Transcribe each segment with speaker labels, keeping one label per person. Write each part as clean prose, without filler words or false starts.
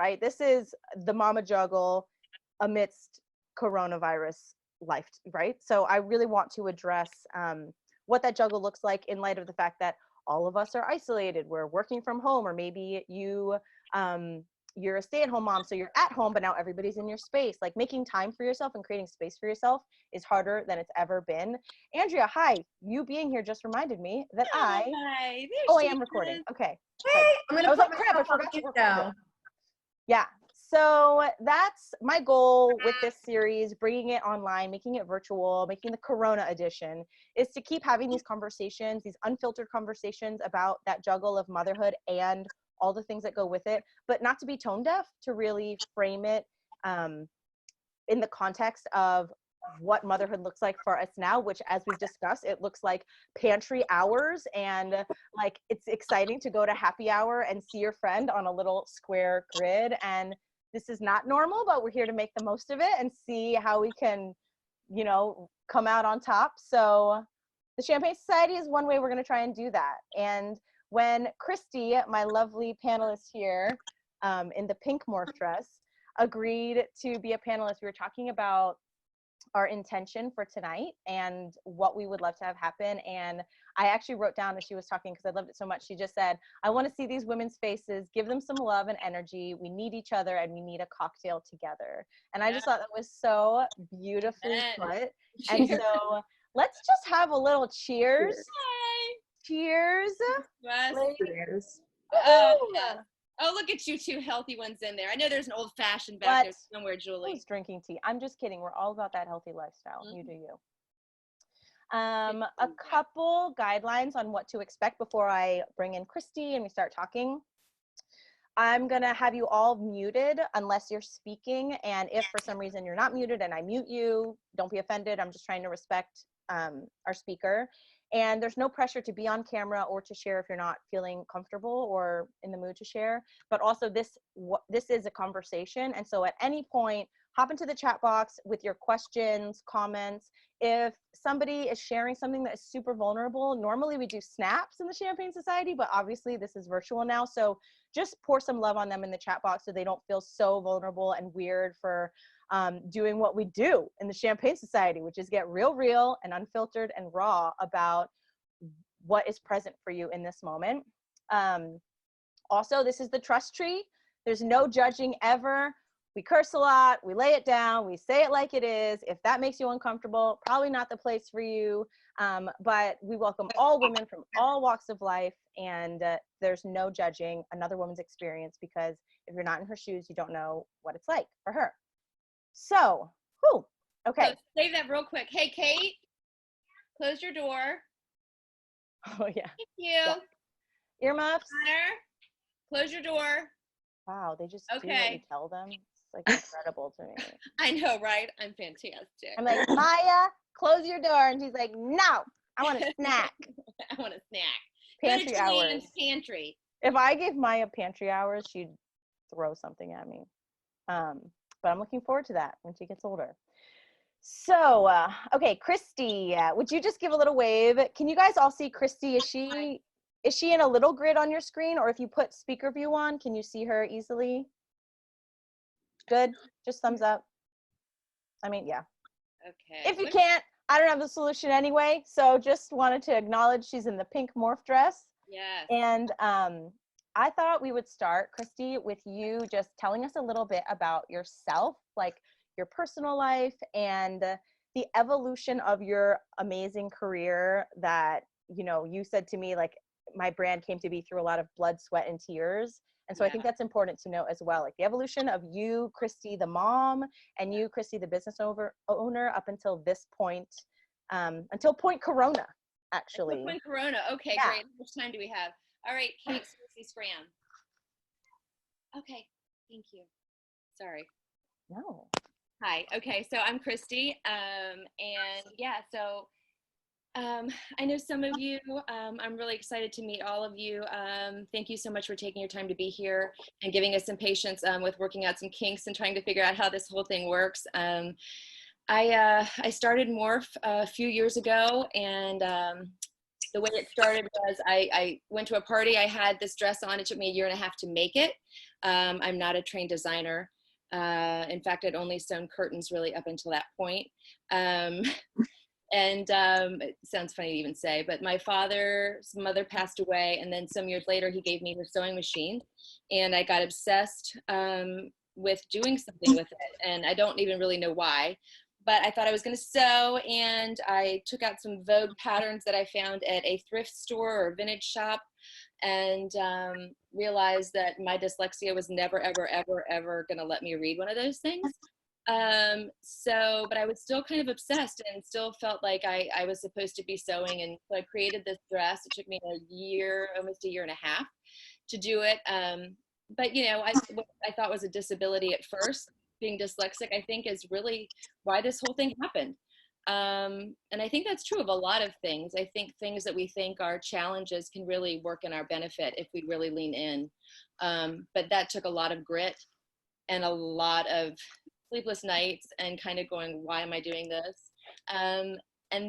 Speaker 1: right? This is the mama juggle amidst coronavirus life, right? So I really want to address what that juggle looks like in light of the fact that all of us are isolated. We're working from home, or maybe you're a stay-at-home mom, so you're at home, but now everybody's in your space. Like, making time for yourself and creating space for yourself is harder than it's ever been. Andrea, hi. You being here just reminded me that
Speaker 2: Hi.
Speaker 1: I am recording. Okay.
Speaker 2: Hey, I'm gonna
Speaker 1: I was
Speaker 2: put
Speaker 1: like, crap, I forgot to record
Speaker 2: down.
Speaker 1: it. Yeah. So that's my goal with this series, bringing it online, making it virtual, making the Corona edition, is to keep having these conversations, these unfiltered conversations about that juggle of motherhood and all the things that go with it, but not to be tone deaf, to really frame it in the context of what motherhood looks like for us now, which, as we've discussed, it looks like pantry hours, and like it's exciting to go to happy hour and see your friend on a little square grid. And this is not normal, but we're here to make the most of it and see how we can, you know, come out on top. So the Champagne Society is one way we're going to try and do that. And when Cristy, my lovely panelist here in the pink morph dress, agreed to be a panelist, we were talking about our intention for tonight and what we would love to have happen. And I actually wrote down as she was talking, because I loved it so much, she just said, I want to see these women's faces, give them some love and energy. We need each other, and we need a cocktail together. And I just thought that was so beautifully put. And so let's just have a little cheers. Cheers.
Speaker 2: Cheers.
Speaker 3: Oh, look at you, two healthy ones in there. I know there's an old fashioned back there somewhere, Julie.
Speaker 1: Who's drinking tea? I'm just kidding. We're all about that healthy lifestyle. You do you. A couple guidelines on what to expect before I bring in Cristy and we start talking. I'm going to have you all muted unless you're speaking. And if for some reason you're not muted and I mute you, don't be offended. I'm just trying to respect our speaker. And there's no pressure to be on camera or to share if you're not feeling comfortable or in the mood to share. But also this is a conversation. And so at any point, hop into the chat box with your questions, comments. If somebody is sharing something that is super vulnerable, normally we do snaps in the Champagne Society, but obviously this is virtual now. So just pour some love on them in the chat box so they don't feel so vulnerable and weird for doing what we do in the Champagne Society, which is get real and unfiltered and raw about what is present for you in this moment. Also, this is the trust tree. There's no judging ever. We curse a lot, we lay it down, we say it like it is. If that makes you uncomfortable, probably not the place for you. But we welcome all women from all walks of life, and there's no judging another woman's experience, because if you're not in her shoes, you don't know what it's like for her. So, okay.
Speaker 3: So save that real quick. Hey, Kate, close your door.
Speaker 1: Oh, yeah.
Speaker 3: Thank you.
Speaker 1: Yeah. Earmuffs.
Speaker 3: Connor, close your door.
Speaker 1: Wow, they just do what you tell them. It's like incredible to me.
Speaker 3: I know, right? I'm fantastic.
Speaker 1: I'm like, Maya, close your door. And she's like, no, I want a snack.
Speaker 3: I want a snack.
Speaker 1: Pantry hours.
Speaker 3: Pantry.
Speaker 1: If I gave Maya pantry hours, she'd throw something at me. But I'm looking forward to that when she gets older. So, okay, Cristy, would you just give a little wave? Can you guys all see Cristy? Is she in a little grid on your screen, or if you put speaker view on, can you see her easily? Good. Just thumbs up. I mean, yeah.
Speaker 3: Okay.
Speaker 1: If you can't, I don't have the solution anyway. So just wanted to acknowledge she's in the pink morph dress.
Speaker 3: Yes.
Speaker 1: And I thought we would start, Cristy, with you just telling us a little bit about yourself, like your personal life and the evolution of your amazing career that, you know, you said to me, like, my brand came to be through a lot of blood, sweat, and tears. And so I think that's important to know as well, like the evolution of you, Cristy, the mom, and you, Cristy, the business owner, up until this point, until point Corona, actually.
Speaker 3: Until point Corona. Okay, great. How much time do we have? All right, Kate, Susie, Scram. Okay, thank you. Sorry.
Speaker 1: No.
Speaker 3: Hi. Okay, so I'm Cristy, and yeah, so I know some of you. I'm really excited to meet all of you. Thank you so much for taking your time to be here and giving us some patience with working out some kinks and trying to figure out how this whole thing works. I started Morph a few years ago, and the way it started was I went to a party. I had this dress on. It took me 1.5 years to make it. I'm not a trained designer. In fact, I'd only sewn curtains really up until that point. It sounds funny to even say, but my father's mother passed away, and then some years later he gave me her sewing machine, and I got obsessed with doing something with it, and I don't even really know why, but I thought I was going to sew, and I took out some Vogue patterns that I found at a thrift store or vintage shop, and realized that my dyslexia was never, ever, ever, ever going to let me read one of those things. But I was still kind of obsessed and still felt like I was supposed to be sewing. And so I created this dress. It took me a year, almost a year and a half to do it. But you know, what I thought was a disability at first, being dyslexic, I think is really why this whole thing happened. And I think that's true of a lot of things. I think things that we think are challenges can really work in our benefit if we really lean in. But that took a lot of grit and a lot of sleepless nights and kind of going, why am I doing this? And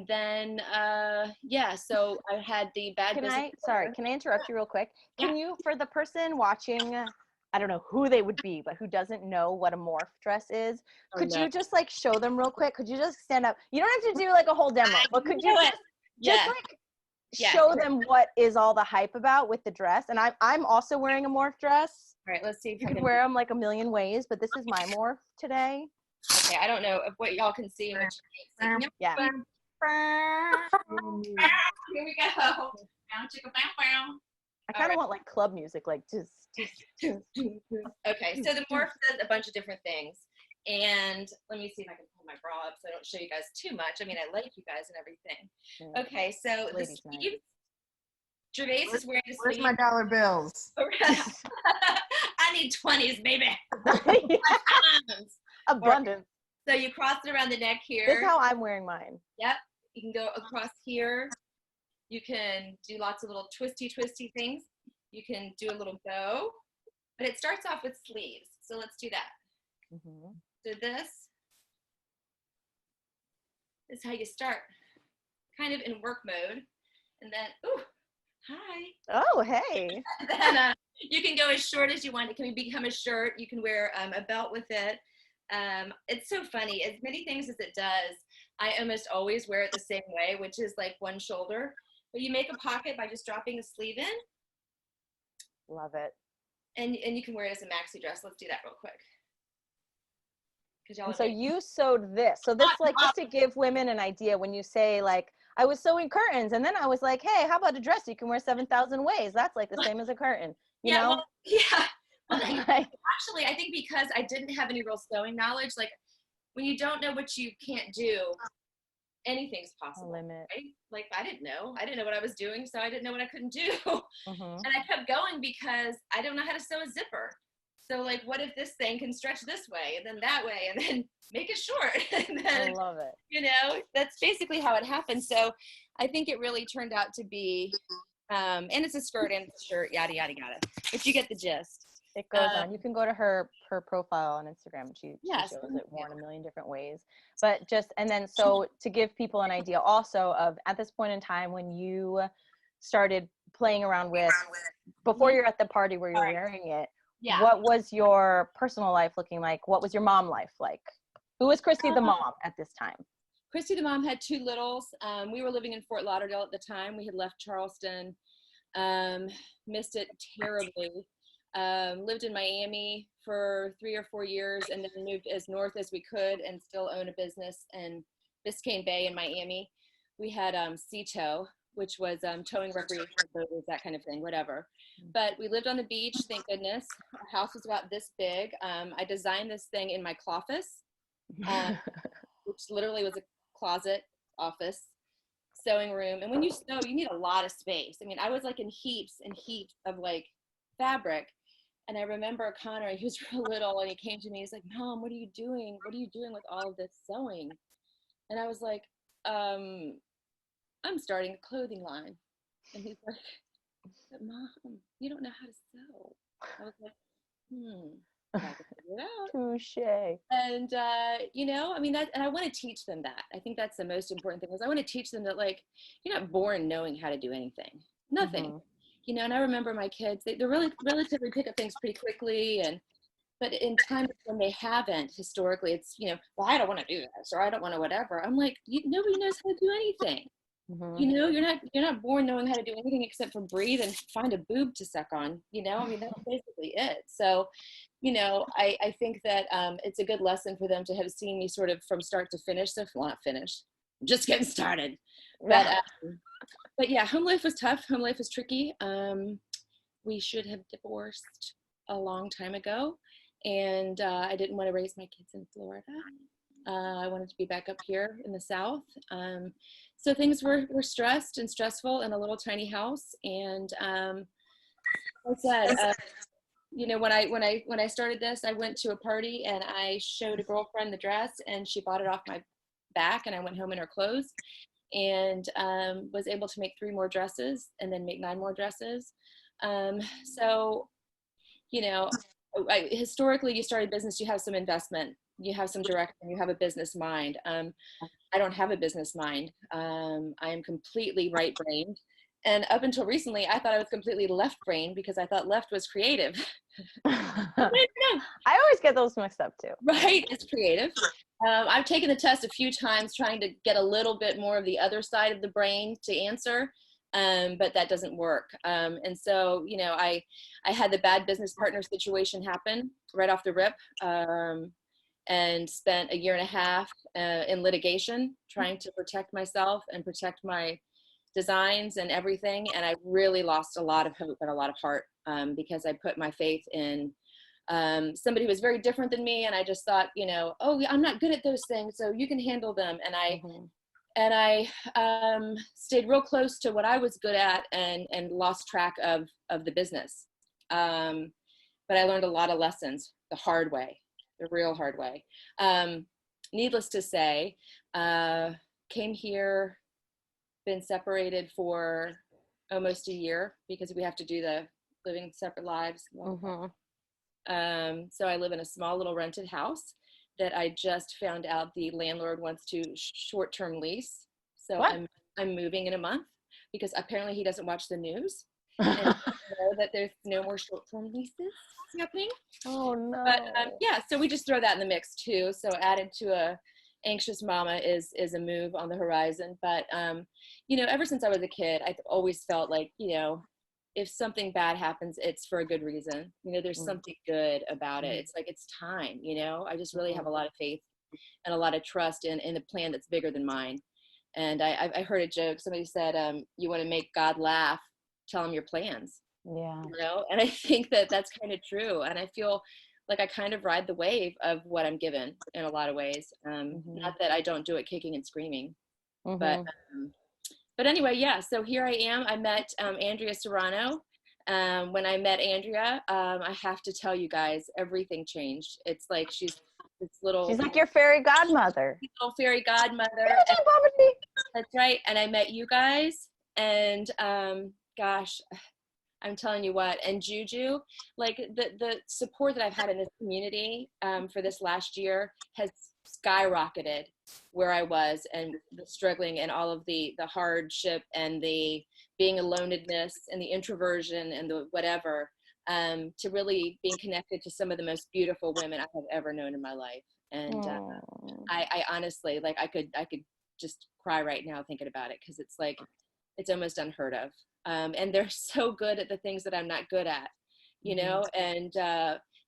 Speaker 3: then, so I had the bad business.
Speaker 1: Can I interrupt you real quick?
Speaker 3: Yeah.
Speaker 1: Can you, for the person watching, I don't know who they would be, but who doesn't know what a morph dress is, could you just like show them real quick? Could you just stand up? You don't have to do like a whole demo, but could you just show them what is all the hype about with the dress? And I'm also wearing a morph dress.
Speaker 3: All right, let's see if
Speaker 1: you can wear them like a million ways, but this is my morph today.
Speaker 3: Okay, I don't know if what y'all can see.
Speaker 1: Yeah.
Speaker 3: Here we go.
Speaker 1: I kind of want like club music, like just.
Speaker 3: Okay, so the morph does a bunch of different things. And let me see if I can pull my bra up so I don't show you guys too much. I mean, I like you guys and everything.
Speaker 1: Yeah.
Speaker 3: Okay, so the sleeves. Gervais is wearing the sleeves.
Speaker 2: Where's my dollar bills?
Speaker 3: I need 20s, baby.
Speaker 1: Abundance.
Speaker 3: So you cross it around the neck here.
Speaker 1: This is how I'm wearing mine.
Speaker 3: Yep. You can go across here. You can do lots of little twisty things. You can do a little bow. But it starts off with sleeves. So let's do that.
Speaker 1: Mm-hmm.
Speaker 3: So this is how you start. Kind of in work mode. And then, ooh, hi.
Speaker 1: Oh, hey.
Speaker 3: Then you can go as short as you want. It can become a shirt. You can wear a belt with it. It's so funny. As many things as it does, I almost always wear it the same way, which is like one shoulder. But you make a pocket by just dropping a sleeve in.
Speaker 1: Love it.
Speaker 3: And you can wear it as a maxi dress. Let's do that real quick.
Speaker 1: And so you sewed this. So this, like, just to give women an idea, when you say like, I was sewing curtains, and then I was like, hey, how about a dress you can wear 7,000 ways? That's like the same as a curtain, you know?
Speaker 3: Well, yeah. Well, actually, I think because I didn't have any real sewing knowledge, like when you don't know what you can't do, anything's possible.
Speaker 1: Limit.
Speaker 3: Right? Like I didn't know what I was doing, so I didn't know what I couldn't do.
Speaker 1: Mm-hmm.
Speaker 3: And I kept going because I don't know how to sew a zipper. So like, what if this thing can stretch this way and then that way and then make it short? And then,
Speaker 1: I love it.
Speaker 3: You know, that's basically how it happened. So I think it really turned out to be, and it's a skirt and a shirt, yada, yada, yada. But you get the gist.
Speaker 1: It goes on. You can go to her profile on Instagram, and she shows it worn a million different ways. But so to give people an idea also of at this point in time when you started playing around with, before you're at the party where you're wearing it, what was your personal life looking like? What was your mom life like? Who was Cristy the mom at this time?
Speaker 3: Cristy the mom had two littles. We were living in Fort Lauderdale at the time. We had left Charleston, missed it terribly. Lived in Miami for 3 or 4 years and then moved as north as we could and still own a business in Biscayne Bay in Miami. We had Sea-Tow, which was towing recreational boats, that kind of thing, whatever. But we lived on the beach, thank goodness. Our house was about this big. I designed this thing in my cloffice, which literally was a closet, office, sewing room. And when you sew, you need a lot of space. I mean, I was like in heaps and heaps of like fabric. And I remember Connor, he was real little, and he came to me, he's like, Mom, what are you doing? What are you doing with all of this sewing? And I was like, I'm starting a clothing line. And he's like, but Mom, you don't know how to sew. I was like, I can figure it out.
Speaker 1: Touché.
Speaker 3: And, you know, I mean, and I want to teach them that. I think that's the most important thing, is I want to teach them that, like, you're not born knowing how to do anything. Nothing.
Speaker 1: Mm-hmm.
Speaker 3: and I remember my kids, they're really relatively pick up things pretty quickly, but in times when they haven't, historically, it's, well, I don't want to do this, or I don't want to whatever. I'm like, nobody knows how to do anything. You're not born knowing how to do anything except for breathe and find a boob to suck on, I mean, that's basically it. So, I think that it's a good lesson for them to have seen me sort of from start to finish. So, well, not finished, just getting started. But yeah, home life was tough. Home life was tricky. We should have divorced a long time ago. And I didn't want to raise my kids in Florida. I wanted to be back up here in the South. So things were stressed and stressful in a little tiny house. And like I said, when I started this, I went to a party and I showed a girlfriend the dress, and she bought it off my back, and I went home in her clothes, and was able to make 3 more dresses and then make 9 more dresses. So, historically, you start a business, you have some investment, you have some direction, you have a business mind. I don't have a business mind. I am completely right-brained. And up until recently, I thought I was completely left-brained because I thought left was creative.
Speaker 1: I always get those mixed up too.
Speaker 3: Right, it's creative. I've taken the test a few times trying to get a little bit more of the other side of the brain to answer. But that doesn't work. And so, I had the bad business partner situation happen right off the rip, and spent 1.5 years in litigation trying to protect myself and protect my designs and everything. And I really lost a lot of hope and a lot of heart because I put my faith in somebody who was very different than me. And I just thought, oh, I'm not good at those things, so you can handle them. And I stayed real close to what I was good at and lost track of the business. But I learned a lot of lessons the hard way, the real hard way. Needless to say, came here, been separated for almost a year because we have to do the living separate lives. So I live in a small little rented house that I just found out the landlord wants to short-term lease. So what? I'm moving in a month because apparently he doesn't watch the news and know that there's no more short-term leases happening.
Speaker 1: Oh no.
Speaker 3: But so we just throw that in the mix too. So added to a anxious mama is a move on the horizon. But ever since I was a kid, I've always felt like, if something bad happens, it's for a good reason. There's something good about it. It's like, it's time, I just really have a lot of faith and a lot of trust in the plan that's bigger than mine. And I heard a joke. Somebody said, you want to make God laugh, tell him your plans.
Speaker 1: Yeah.
Speaker 3: And I think that that's kind of true. And I feel like I kind of ride the wave of what I'm given in a lot of ways. Not that I don't do it kicking and screaming, but anyway, so here I am. I met Andrea Serrano. When I met Andrea, I have to tell you guys, everything changed. It's like she's like your fairy godmother. Little fairy godmother. That's right. And I met you guys, and gosh, I'm telling you what, and Juju, like the support that I've had in this community for this last year has skyrocketed where I was, and the struggling and all of the hardship and the being aloneness and the introversion and the whatever, to really being connected to some of the most beautiful women I have ever known in my life. And I honestly, like, I could just cry right now thinking about it, because it's like, it's almost unheard of. And they're so good at the things that I'm not good at,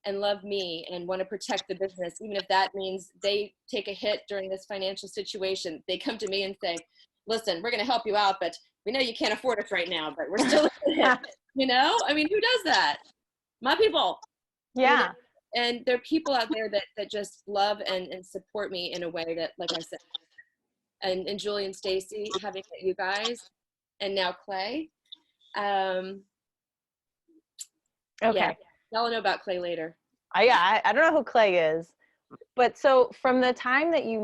Speaker 3: and love me and want to protect the business, even if that means they take a hit during this financial situation. They come to me and say, listen, we're going to help you out, but we know you can't afford us right now, but we're still I mean, who does that? My people.
Speaker 1: Yeah.
Speaker 3: And there are people out there that just love and support me in a way that, like I said, and Julie and Stacy, having met you guys, and now Clay.
Speaker 1: Okay.
Speaker 3: Yeah, y'all know about Clay later.
Speaker 1: I don't know who Clay is, but so from the time that you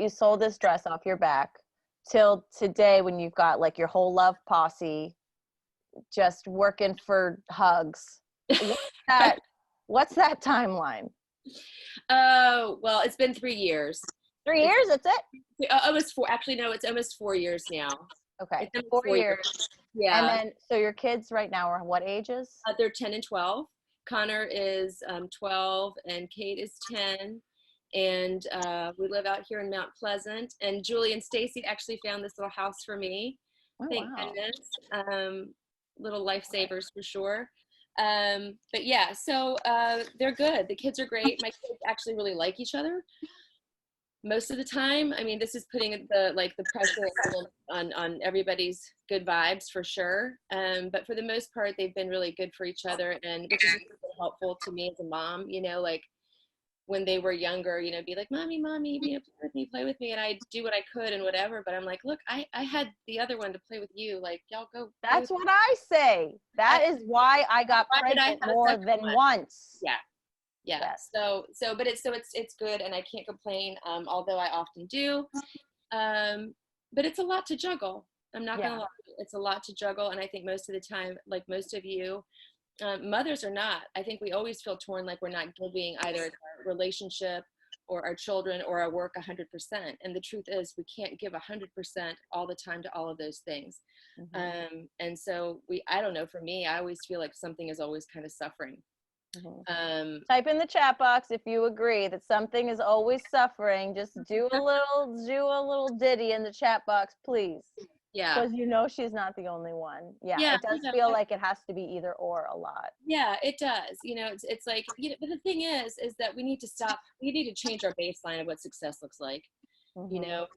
Speaker 1: sold this dress off your back till today, when you've got like your whole love posse just working for hugs, what's that timeline?
Speaker 3: Oh, well, it's been 3 years.
Speaker 1: 3 years, that's it?
Speaker 3: Almost 4. Actually, no, it's almost 4 years now.
Speaker 1: Okay, 4 years.
Speaker 3: Yeah.
Speaker 1: And then, so your kids right now are what ages?
Speaker 3: They're 10 and 12. Connor is 12 and Kate is 10. And we live out here in Mount Pleasant. And Julie and Stacy actually found this little house for me.
Speaker 1: Oh,
Speaker 3: Thank
Speaker 1: wow.
Speaker 3: goodness. Little lifesavers for sure. But yeah, so they're good. The kids are great. My kids actually really like each other most of the time. I mean, this is putting the pressure on everybody's good vibes for sure. But for the most part, they've been really good for each other, and which is really helpful to me as a mom. You know, like when they were younger, you know, be like, mommy, you know, play with me. And I do what I could and whatever. But I'm like, look, I had the other one to play with you. Like, y'all go.
Speaker 1: That's what I say. That is why I got
Speaker 3: Why did I
Speaker 1: pregnant
Speaker 3: have a
Speaker 1: more
Speaker 3: second
Speaker 1: than
Speaker 3: one?
Speaker 1: once.
Speaker 3: Yeah. Yeah.
Speaker 1: Yes.
Speaker 3: But it's good, and I can't complain. Although I often do. But it's a lot to juggle. I'm not gonna lie. It's a lot to juggle, and I think most of the time, like most of you, mothers are not. I think we always feel torn, like we're not giving either our relationship or our children or our work 100%. And the truth is, we can't give 100% all the time to all of those things.
Speaker 1: Mm-hmm.
Speaker 3: And so I don't know. For me, I always feel like something is always kind of suffering.
Speaker 1: Mm-hmm. Type in the chat box if you agree that something is always suffering. Just do a little ditty in the chat box, please.
Speaker 3: Yeah.
Speaker 1: Because you know she's not the only one. Yeah, it does feel like it has to be either or a lot.
Speaker 3: Yeah, it does. You know, it's like, you know, but the thing is that we need to stop. We need to change our baseline of what success looks like. Mm-hmm. You know,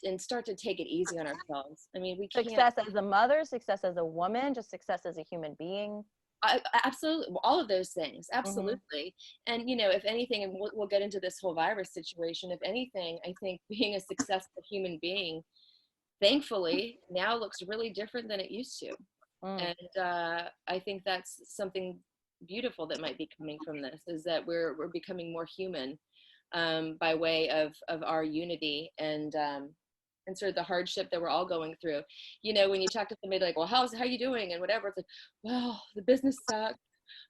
Speaker 3: and start to take it easy on ourselves. I mean, we can't.
Speaker 1: Success as a mother, success as a woman, just success as a human being.
Speaker 3: Absolutely, all of those things, absolutely. And you know, if anything, and we'll get into this whole virus situation, if anything, I think being a successful human being, thankfully, now looks really different than it used to. And I think that's something beautiful that might be coming from this, is that we're becoming more human by way of our unity and sort of the hardship that we're all going through. You know, when you talk to somebody like, well, how you doing and whatever, it's like, well, the business sucks.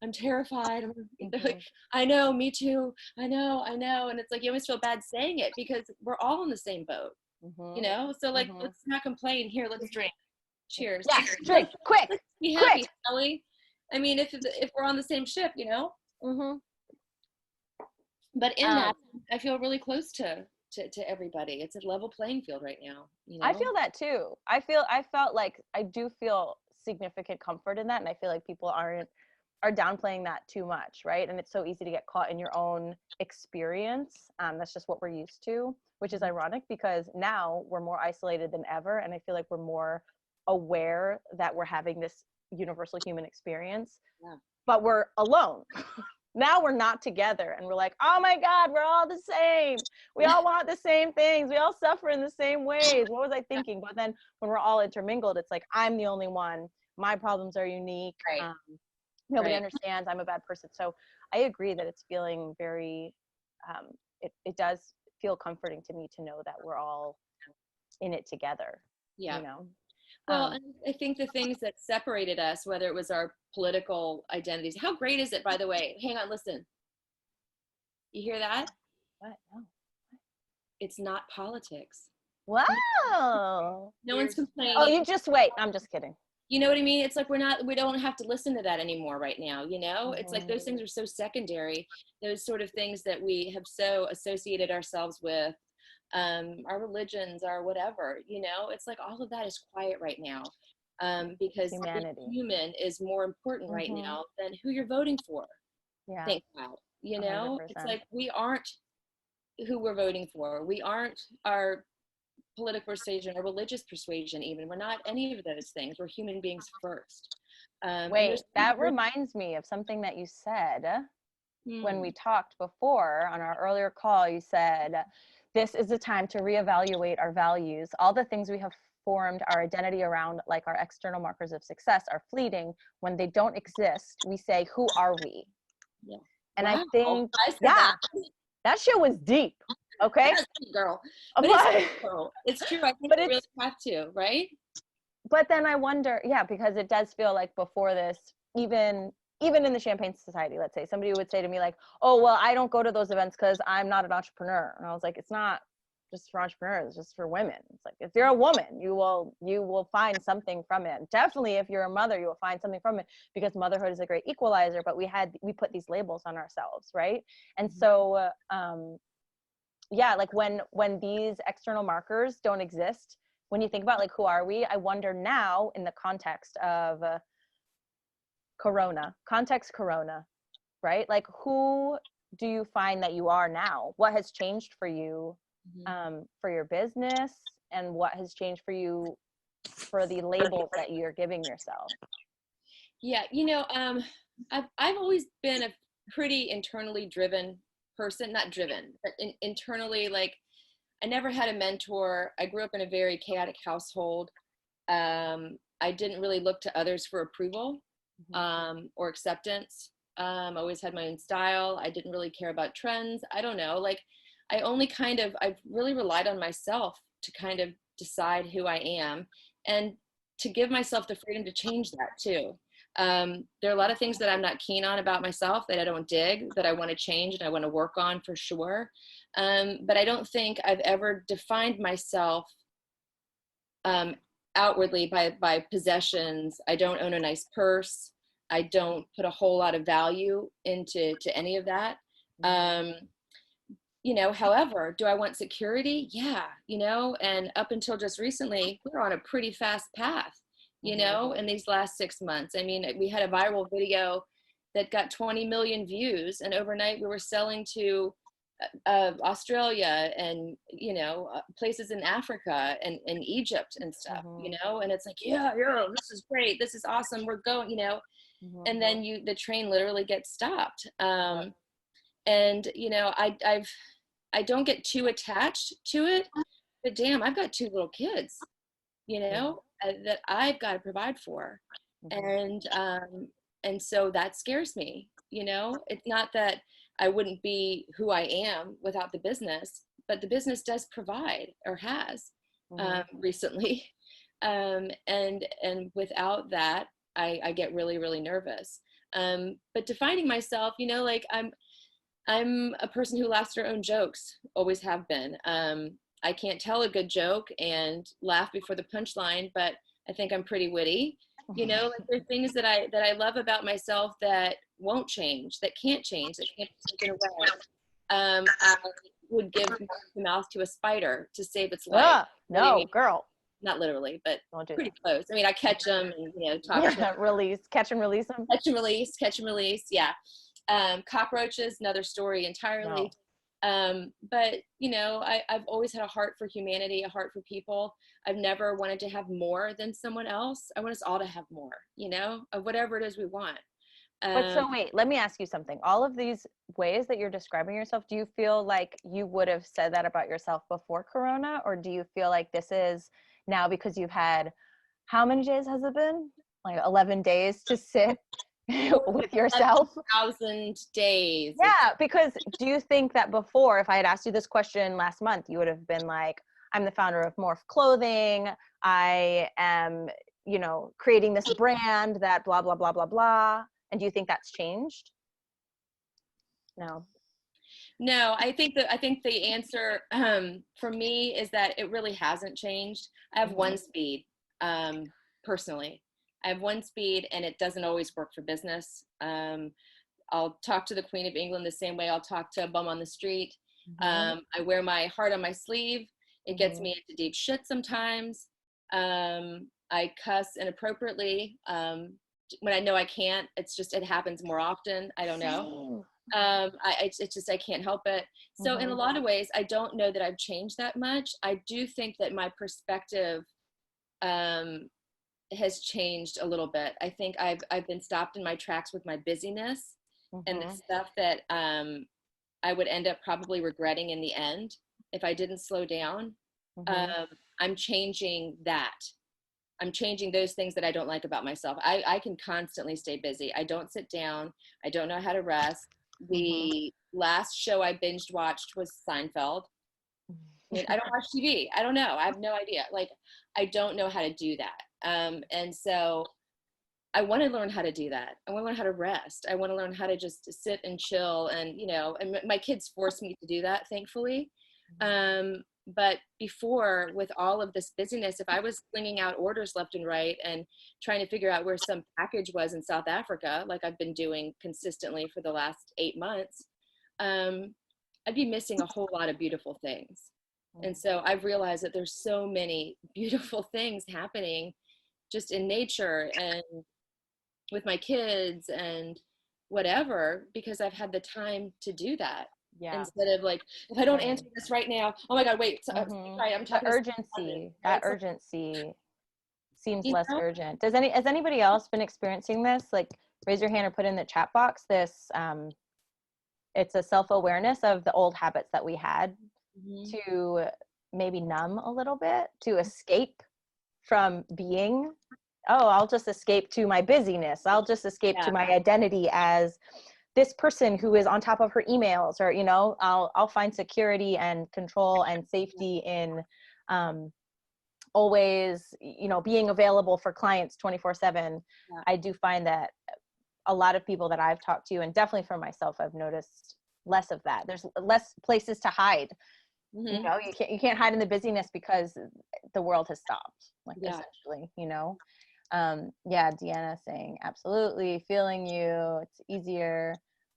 Speaker 3: I'm terrified. They're like, I know, me too. I know. And it's like, you always feel bad saying it because we're all in the same boat, you know? So like, let's not complain. Here, let's drink. Cheers.
Speaker 1: Yeah, drink, quick.
Speaker 3: Let's be happy,
Speaker 1: quick.
Speaker 3: Ellie. I mean, if we're on the same ship, you know? But in that, I feel really close to everybody. It's a level playing field right now. You know?
Speaker 1: I feel that too. I felt like I do feel significant comfort in that, and I feel like people are downplaying that too much, right? And it's so easy to get caught in your own experience. That's just what we're used to, which is ironic because now we're more isolated than ever, and I feel like we're more aware that we're having this universal human experience, but we're alone. Now we're not together, and we're like, oh my God, we're all the same. We all want the same things. We all suffer in the same ways. What was I thinking? But then when we're all intermingled, it's like, I'm the only one. My problems are unique.
Speaker 3: Right.
Speaker 1: Nobody understands. I'm a bad person. So I agree that it's feeling very, it does feel comforting to me to know that we're all in it together.
Speaker 3: Yeah.
Speaker 1: You know?
Speaker 3: Well, and I think the things that separated us, whether it was our political identities, how great is it, by the way? Hang on, listen. You hear that?
Speaker 1: What? No.
Speaker 3: It's not politics.
Speaker 1: Wow.
Speaker 3: No one's complaining.
Speaker 1: Oh, you just wait. I'm just kidding.
Speaker 3: You know what I mean? It's like we don't have to listen to that anymore right now, you know? It's like those things are so secondary. Those sort of things that we have so associated ourselves with, our religions, our whatever, you know? It's like all of that is quiet right now, because being human is more important right now than who you're voting for. Yeah. Think about, you know? 100%. It's like we aren't who we're voting for. We aren't our political persuasion or religious persuasion even. We're not any of those things. We're human beings first.
Speaker 1: Wait, that reminds me of something that you said when we talked before on our earlier call. You said, this is the time to reevaluate our values. All the things we have formed our identity around, like our external markers of success, are fleeting. When they don't exist, we say, who are we? Yeah. And I think, that shit was deep. Okay,
Speaker 3: girl. But it's true. I think we really have to, right?
Speaker 1: But then I wonder, because it does feel like before this, even in the Champagne Society, let's say, somebody would say to me like, oh, well, I don't go to those events because I'm not an entrepreneur. And I was like, it's not just for entrepreneurs, just for women. It's like, if you're a woman, you will find something from it. Definitely if you're a mother, you will find something from it, because motherhood is a great equalizer, but we put these labels on ourselves, right? And so yeah, like when these external markers don't exist, when you think about like, who are we? I wonder now, in the context of corona, right? Like, who do you find that you are now? What has changed for you for your business, and what has changed for you for the labels that you're giving yourself?
Speaker 3: Yeah, you know, I've always been a pretty internally driven person, not driven, but internally, like, I never had a mentor. I grew up in a very chaotic household. I didn't really look to others for approval or acceptance. I always had my own style. I didn't really care about trends. I don't know. Like, I've really relied on myself to kind of decide who I am, and to give myself the freedom to change that too. There are a lot of things that I'm not keen on about myself, that I don't dig, that I want to change and I want to work on for sure. But I don't think I've ever defined myself outwardly by possessions. I don't own a nice purse. I don't put a whole lot of value into any of that. You know, however, do I want security? Yeah, you know, and up until just recently, we're on a pretty fast path, you know, in these last 6 months. I mean, we had a viral video that got 20 million views, and overnight we were selling to Australia and, you know, places in Africa and Egypt and stuff, you know, and it's like, yeah, this is great. This is awesome. We're going, you know, and then the train literally gets stopped. And, you know, I don't get too attached to it, but damn, I've got 2 little kids, you know, that I've got to provide for. And so that scares me, you know. It's not that I wouldn't be who I am without the business, but the business does provide, or has recently. And without that, I get really, really nervous. But defining myself, you know, like, I'm a person who laughs their own jokes, always have been. I can't tell a good joke and laugh before the punchline, but I think I'm pretty witty. You know, like, there are things that I love about myself that won't change, that can't change, that can't be taken away. I would give the mouth to a spider to save its life.
Speaker 1: No, girl.
Speaker 3: Not literally, but pretty
Speaker 1: that.
Speaker 3: close. I mean, I catch them and, you know, talk to them.
Speaker 1: Catch and release them.
Speaker 3: Catch and release. Yeah. Cockroaches, another story entirely. But, you know, I've always had a heart for humanity, a heart for people. I've never wanted to have more than someone else. I want us all to have more, you know, of whatever it is we want.
Speaker 1: But so wait, let me ask you something. All of these ways that you're describing yourself, do you feel like you would have said that about yourself before Corona? Or do you feel like this is now because you've had, how many days has it been? Like 11 days to sit with yourself?
Speaker 3: 1,000 days.
Speaker 1: Yeah, because do you think that before, if I had asked you this question last month, you would have been like, I'm the founder of Morph Clothing. I am, you know, creating this brand that blah, blah, blah, blah, blah. And do you think that's changed? No,
Speaker 3: I think the answer for me is that it really hasn't changed. I have one speed, personally. I have one speed, and it doesn't always work for business. I'll talk to the Queen of England the same way I'll talk to a bum on the street. I wear my heart on my sleeve. It gets me into deep shit sometimes. I cuss inappropriately when I know I can't. It happens more often. I don't know. I can't help it. So in a lot of ways, I don't know that I've changed that much. I do think that my perspective has changed a little bit. I think I've been stopped in my tracks with my busyness and the stuff that I would end up probably regretting in the end if I didn't slow down. I'm changing that. I'm changing those things that I don't like about myself. I can constantly stay busy. I don't sit down. I don't know how to rest. The last show I binged watched was Seinfeld. I mean, I don't watch TV. I don't know. I have no idea. Like, I don't know how to do that. And so I want to learn how to do that. I want to learn how to rest. I want to learn how to just sit and chill. And, you know, and my kids force me to do that, thankfully. But before, with all of this busyness, if I was slinging out orders left and right and trying to figure out where some package was in South Africa, like I've been doing consistently for the last 8 months, I'd be missing a whole lot of beautiful things. And so I've realized that there's so many beautiful things happening just in nature and with my kids and whatever, because I've had the time to do that.
Speaker 1: Yeah.
Speaker 3: Instead of like, if I don't answer this right now, oh my God, wait, sorry, I'm talking.
Speaker 1: That urgency seems
Speaker 3: You
Speaker 1: less
Speaker 3: know?
Speaker 1: urgent. Has anybody else been experiencing this? Like, raise your hand or put in the chat box. This, it's a self-awareness of the old habits that we had to maybe numb a little bit, to escape from being, oh, I'll just escape to my busyness. I'll just escape to my identity as this person who is on top of her emails, or, you know, I'll find security and control and safety in always, you know, being available for clients 24/7. I do find that a lot of people that I've talked to, and definitely for myself, I've noticed less of that. There's less places to hide. You know, you can't hide in the busyness because the world has stopped, like essentially, you know. Deanna saying, absolutely, feeling you. It's easier.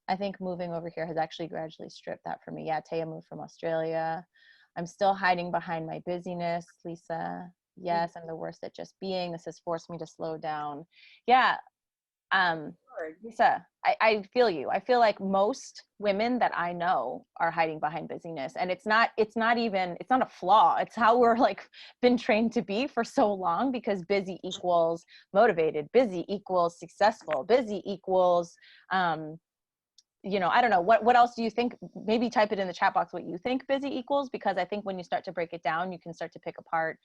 Speaker 1: I think moving over here has actually gradually stripped that for me. Yeah, Taya moved from Australia. I'm still hiding behind my busyness. Lisa, yes, I'm the worst at just being. This has forced me to slow down. Yeah. Lisa, I feel you. I feel like most women that I know are hiding behind busyness, and it's not a flaw. It's how we're like been trained to be for so long, because busy equals motivated, busy equals successful, busy equals, you know, I don't know, what else do you think? Maybe type it in the chat box what you think busy equals, because I think when you start to break it down, you can start to pick apart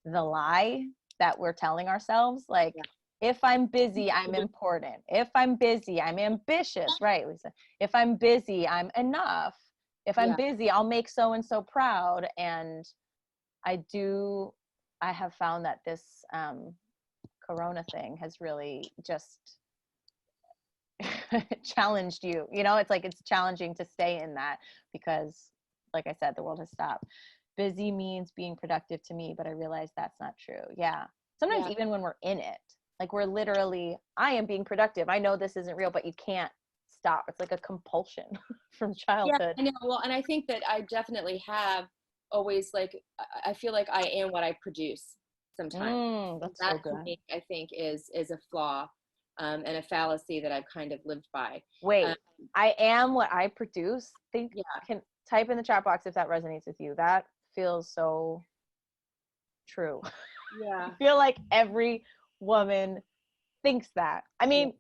Speaker 1: the lie that we're telling ourselves. Like, if I'm busy, I'm important. If I'm busy, I'm ambitious, right, Lisa? If I'm busy, I'm enough. If I'm busy, I'll make so-and-so proud. And I have found that this Corona thing has really just challenged you. You know, it's like, it's challenging to stay in that, because like I said, the world has stopped. Busy means being productive to me, but I realize that's not true. Yeah. Sometimes even when we're in it, like we're literally, I am being productive. I know this isn't real, but you can't stop. It's like a compulsion from childhood.
Speaker 3: Yeah, I know. Well, and I think that I definitely have always, like, I feel like I am what I produce sometimes.
Speaker 1: That's
Speaker 3: That
Speaker 1: so good.
Speaker 3: to me, I think is a flaw and a fallacy that I've kind of lived by.
Speaker 1: Wait, I am what I produce.
Speaker 3: Yeah.
Speaker 1: Can type in the chat box if that resonates with you. That feels so true.
Speaker 3: Yeah.
Speaker 1: I feel like every woman thinks that. I mean,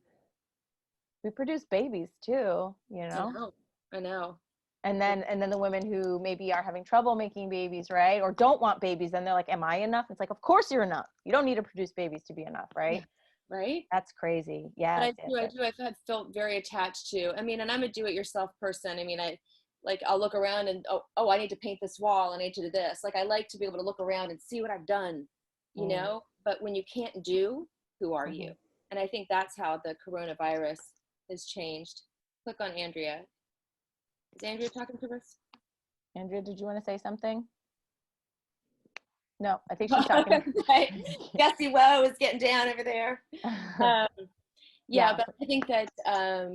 Speaker 1: we produce babies too, you know?
Speaker 3: I know.
Speaker 1: And then the women who maybe are having trouble making babies, right? Or don't want babies, then they're like, am I enough? It's like, of course you're enough. You don't need to produce babies to be enough, right?
Speaker 3: Yeah. Right?
Speaker 1: That's crazy. Yeah.
Speaker 3: But I've felt very attached to, I mean, and I'm a do-it-yourself person. I mean, I'll look around and, oh, I need to paint this wall. I need to do this. Like, I like to be able to look around and see what I've done, you know? But when you can't do, who are you? And I think that's how the coronavirus has changed. Click on Andrea. Is Andrea talking to us?
Speaker 1: Andrea, did you want to say something? No, I think she's talking.
Speaker 3: Gussie Woe is getting down over there. But I think that,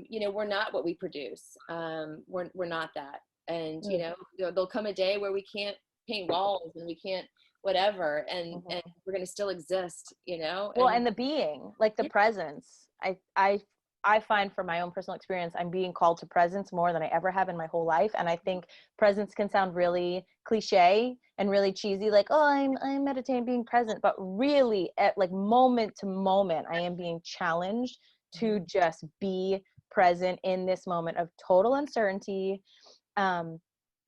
Speaker 3: you know, we're not what we produce. We're not that. And, you know, there'll come a day where we can't paint walls and we can't whatever, and we're going to still exist, you know?
Speaker 1: Well, and the being, like the presence, I find from my own personal experience, I'm being called to presence more than I ever have in my whole life. And I think presence can sound really cliche and really cheesy, like, oh, I'm meditating, being present. But really, at like moment to moment, I am being challenged to just be present in this moment of total uncertainty,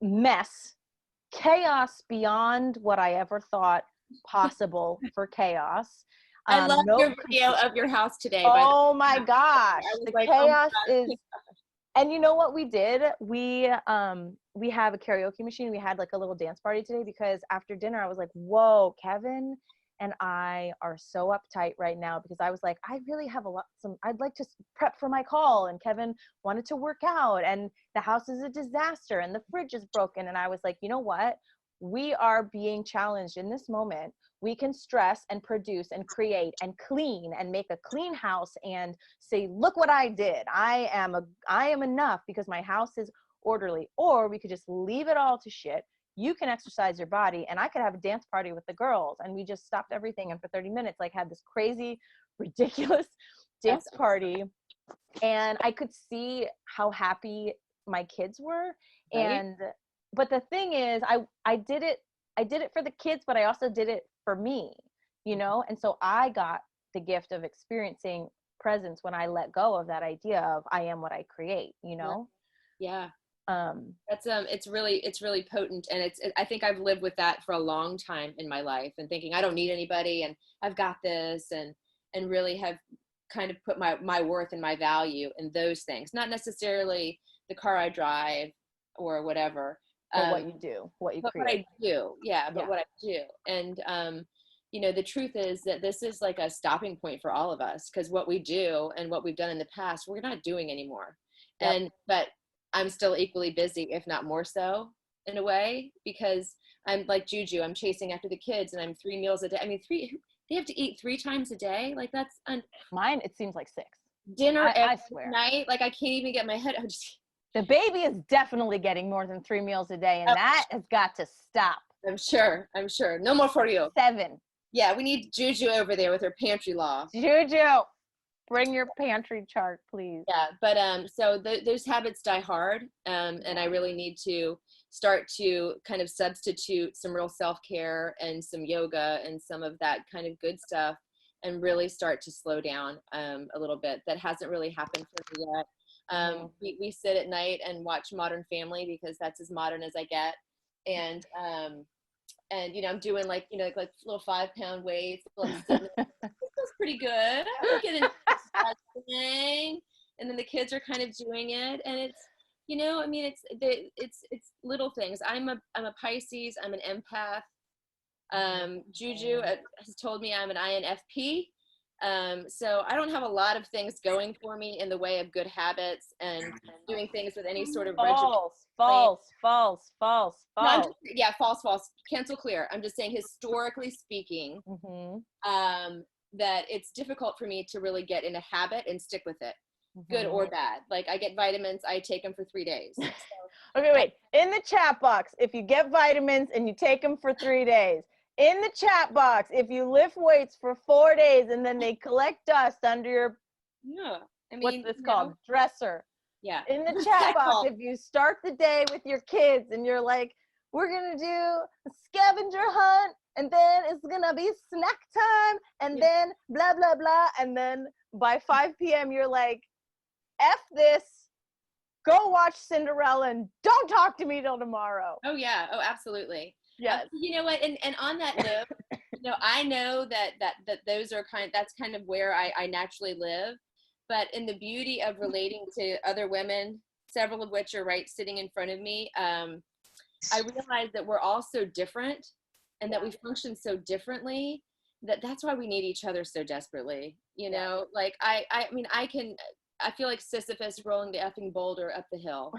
Speaker 1: mess, chaos beyond what I ever thought possible for chaos.
Speaker 3: I love your video of your house today.
Speaker 1: Oh my gosh, the
Speaker 3: like,
Speaker 1: chaos is. And you know what we did? We have a karaoke machine. We had like a little dance party today, because after dinner I was like, whoa, Kevin and I are so uptight right now, because I was like, I really have I'd like to prep for my call, and Kevin wanted to work out, and the house is a disaster and the fridge is broken. And I was like, you know what? we are being challenged in this moment. We can stress and produce and create and clean and make a clean house and say, look what I did. I am enough because my house is orderly. Or we could just leave it all to shit. You can exercise your body, and I could have a dance party with the girls, and we just stopped everything, and for 30 minutes like had this crazy, ridiculous dance party. And I could see how happy my kids were.
Speaker 3: Right.
Speaker 1: But the thing is, I did it for the kids, but I also did it for me, you know? And so I got the gift of experiencing presence when I let go of that idea of I am what I create, you know?
Speaker 3: Yeah. That's it's really potent, and I think I've lived with that for a long time in my life, and thinking I don't need anybody and I've got this, and really have kind of put my worth and my value in those things, not necessarily the car I drive or whatever.
Speaker 1: But what you do, what you create.
Speaker 3: What I do. Yeah, but what I do. And you know, the truth is that this is like a stopping point for all of us, because what we do and what we've done in the past, we're not doing anymore. Yep. But I'm still equally busy, if not more so, in a way, because I'm like Juju. I'm chasing after the kids, and I'm 3 meals a day. I mean, they have to eat 3 times a day. Like that's
Speaker 1: mine. It seems like 6.
Speaker 3: Dinner
Speaker 1: I swear.
Speaker 3: Night. Like I can't even get my head.
Speaker 1: The baby is definitely getting more than 3 meals a day, and that has got to stop.
Speaker 3: I'm sure. No more for you.
Speaker 1: 7.
Speaker 3: Yeah, we need Juju over there with her pantry law.
Speaker 1: Juju, bring your pantry chart, please.
Speaker 3: Yeah, but so those habits die hard, and I really need to start to kind of substitute some real self-care and some yoga and some of that kind of good stuff, and really start to slow down a little bit. That hasn't really happened for me yet. We sit at night and watch Modern Family because that's as modern as I get, and you know, I'm doing like little 5-pound weights. This feels pretty good. I'm getting that thing, and then the kids are kind of doing it, and it's, you know, I mean, it's little things. I'm a Pisces. I'm an empath. Juju has told me I'm an INFP. So I don't have a lot of things going for me in the way of good habits and doing things with any sort of
Speaker 1: false.
Speaker 3: No, false. Cancel clear. I'm just saying, historically speaking, that it's difficult for me to really get in a habit and stick with it, good or bad. Like I get vitamins, I take them for 3 days. So,
Speaker 1: okay, wait. In the chat box, if you get vitamins and you take them for 3 days, in the chat box, if you lift weights for 4 days and then they collect dust under your, what's this called? Dresser.
Speaker 3: Yeah.
Speaker 1: In the chat box, if you start the day with your kids and you're like, we're going to do a scavenger hunt, and then it's going to be snack time, and then blah, blah, blah. And then by 5 p.m., you're like, F this, go watch Cinderella and don't talk to me till tomorrow.
Speaker 3: Oh, yeah. Oh, absolutely.
Speaker 1: Yes.
Speaker 3: You know what? And on that note, you know, I know that those are that's kind of where I naturally live. But in the beauty of relating to other women, several of which are right sitting in front of me, I realize that we're all so different, and that we function so differently, that's why we need each other so desperately. You know, like I mean, I feel like Sisyphus rolling the effing boulder up the hill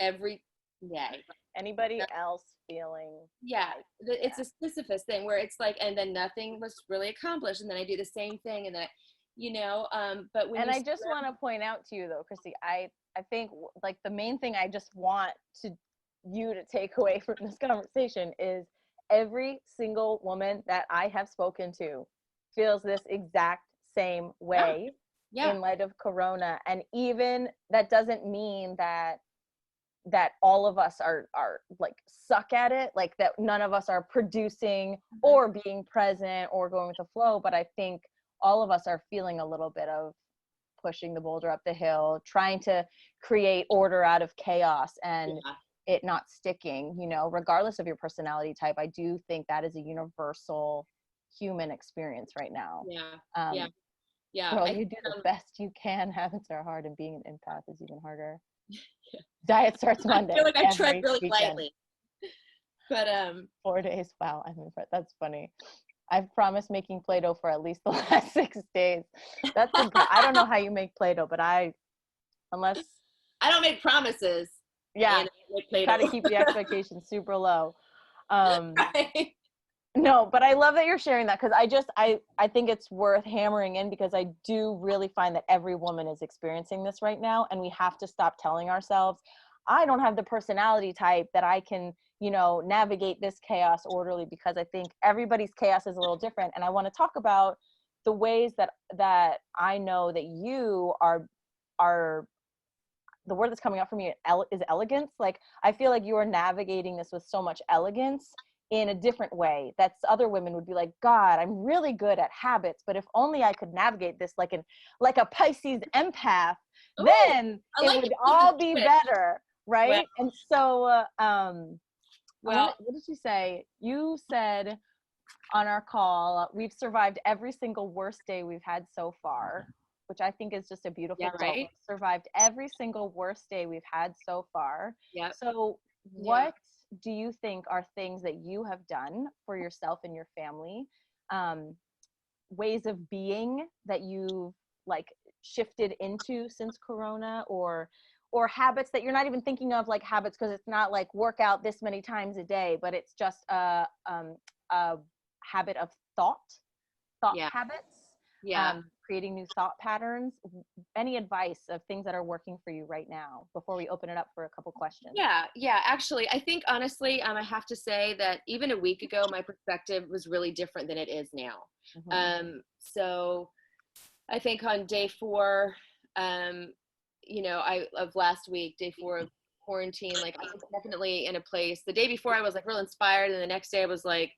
Speaker 3: every day.
Speaker 1: Anybody else feeling?
Speaker 3: Yeah, it's a Sisyphus thing where it's like, and then nothing was really accomplished, and then I do the same thing, and then, you know, but when
Speaker 1: I just want to point out to you though, Cristy, I think like the main thing I just want you to take away from this conversation is every single woman that I have spoken to feels this exact same way in light of Corona. And even that doesn't mean that all of us are like suck at it, like that none of us are producing or being present or going with the flow. But I think all of us are feeling a little bit of pushing the boulder up the hill, trying to create order out of chaos and it not sticking, you know, regardless of your personality type. I do think that is a universal human experience right now. Well, you do the best you can. Habits are hard, and being an empath is even harder. Diet starts Monday.
Speaker 3: I feel like I tread really lightly. But
Speaker 1: 4 days. Wow, that's funny. I've promised making Play-Doh for at least the last 6 days. That's I don't know how you make Play-Doh, but unless
Speaker 3: I don't make promises.
Speaker 1: Yeah, try to keep the expectations super low.
Speaker 2: Right.
Speaker 1: No, but I love that you're sharing that, because I think it's worth hammering in, because I do really find that every woman is experiencing this right now, and we have to stop telling ourselves, I don't have the personality type that I can, navigate this chaos orderly, because I think everybody's chaos is a little different. And I want to talk about the ways that I know that you are the word that's coming up for me is elegance. Like, I feel like you are navigating this with so much elegance in a different way that's other women would be like, God, I'm really good at habits, but if only I could navigate this like a Pisces empath,
Speaker 2: Ooh,
Speaker 1: then
Speaker 2: I
Speaker 1: it
Speaker 2: like
Speaker 1: would
Speaker 2: it.
Speaker 1: all be better, right?
Speaker 2: Well,
Speaker 1: And so
Speaker 2: well,
Speaker 1: what did you say? You said on our call, we've survived every single worst day we've had so far, which I think is just a beautiful
Speaker 3: Yeah,
Speaker 1: quote.
Speaker 3: right?
Speaker 1: We've survived every single worst day we've had so far.
Speaker 3: Yep.
Speaker 1: So what do you think are things that you have done for yourself and your family, ways of being that you've like shifted into since Corona, or habits that you're not even thinking of like habits, because it's not like work out this many times a day, but it's just a habit of thought
Speaker 3: Yeah.
Speaker 1: habits,
Speaker 3: Yeah.
Speaker 1: creating new thought patterns. Any advice of things that are working for you right now before we open it up for a couple questions?
Speaker 3: Yeah. Actually, I think honestly, I have to say that even a week ago, my perspective was really different than it is now.
Speaker 1: Mm-hmm.
Speaker 3: So I think on day 4, of last week, day 4 of quarantine, like I was definitely in a place. The day before I was like real inspired, and the next day I was like,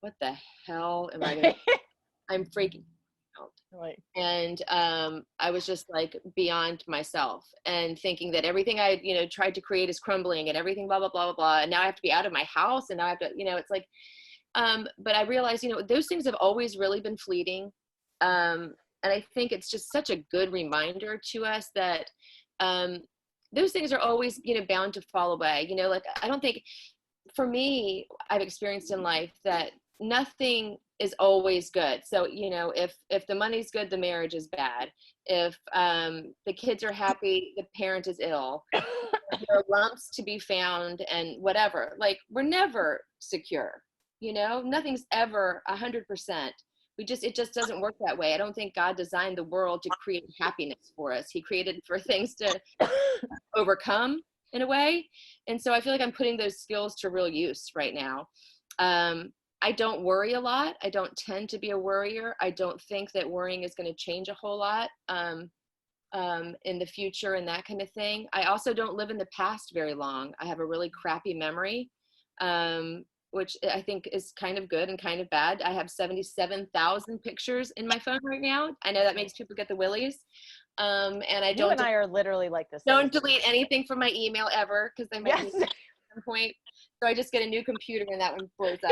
Speaker 3: what the hell am I gonna I'm freaking out.
Speaker 1: Right.
Speaker 3: And I was just like beyond myself, and thinking that everything I tried to create is crumbling, and everything blah blah blah blah blah, and now I have to be out of my house, and now I have to, it's like but I realized, those things have always really been fleeting. And I think it's just such a good reminder to us that those things are always, bound to fall away. Like, I don't think, for me, I've experienced in life that nothing is always good. So, if the money's good, the marriage is bad. If the kids are happy, the parent is ill. There are lumps to be found and whatever. Like, we're never secure. Nothing's ever 100%. It just doesn't work that way. I don't think God designed the world to create happiness for us. He created for things to overcome in a way. And so I feel like I'm putting those skills to real use right now. I don't worry a lot. I don't tend to be a worrier. I don't think that worrying is going to change a whole lot in the future and that kind of thing. I also don't live in the past very long. I have a really crappy memory, which I think is kind of good and kind of bad. I have 77,000 pictures in my phone right now. I know that makes people get the willies. And I
Speaker 1: You and I are literally like this.
Speaker 3: don't delete anything from my email ever, because I might
Speaker 1: Yes.
Speaker 3: at some point. So I just get a new computer and that one blows up.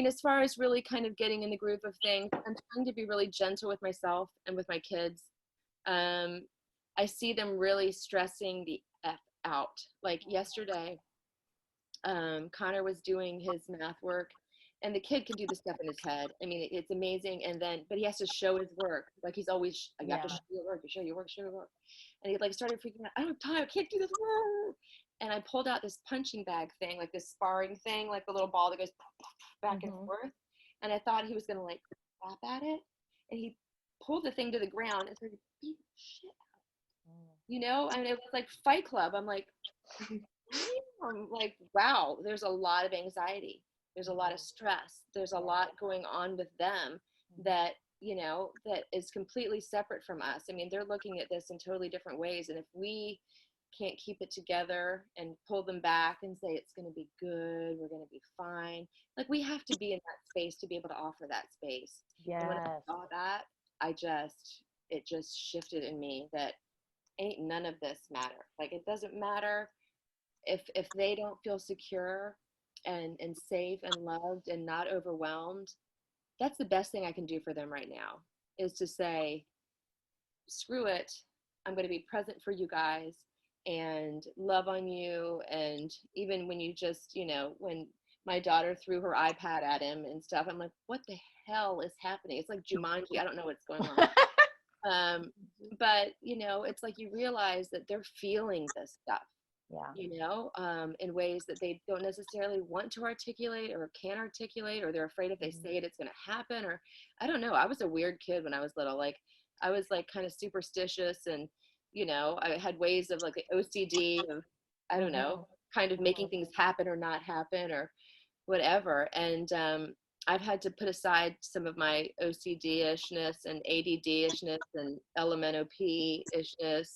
Speaker 3: As far as really kind of getting in the groove of things, I'm trying to be really gentle with myself and with my kids. I see them really stressing the F out. Like yesterday, Connor was doing his math work, and the kid can do the stuff in his head. I mean, it's amazing. But he has to show his work. Like, he's always, you have to show your work, show your work. And he like started freaking out. I don't have time. I can't do this. And I pulled out this punching bag thing, like this sparring thing, like the little ball that goes back and forth. And I thought he was going to like slap at it. And he pulled the thing to the ground and started beating the shit out. I mean, it was like Fight Club. I'm like, wow, there's a lot of anxiety. There's a lot of stress. There's a lot going on with them that, that is completely separate from us. I mean, they're looking at this in totally different ways. And if we can't keep it together and pull them back and say, it's going to be good, we're going to be fine. Like, we have to be in that space to be able to offer that space.
Speaker 1: Yes.
Speaker 3: And when I saw that, it just shifted in me that ain't none of this matter. Like, it doesn't matter if they don't feel secure and safe and loved and not overwhelmed. That's the best thing I can do for them right now, is to say, screw it. I'm going to be present for you guys and love on you. And even when you just, when my daughter threw her iPad at him and stuff, I'm like, what the hell is happening? It's like Jumanji. I don't know what's going on. But, it's like you realize that they're feeling this stuff. in ways that they don't necessarily want to articulate or can articulate, or they're afraid if they say it, it's going to happen. Or I don't know. I was a weird kid when I was little. Like I was like kind of superstitious, and, I had ways of like the OCD of, I don't know, kind of making things happen or not happen or whatever. And, I've had to put aside some of my OCD-ishness and ADD-ishness and LMNOP-ishness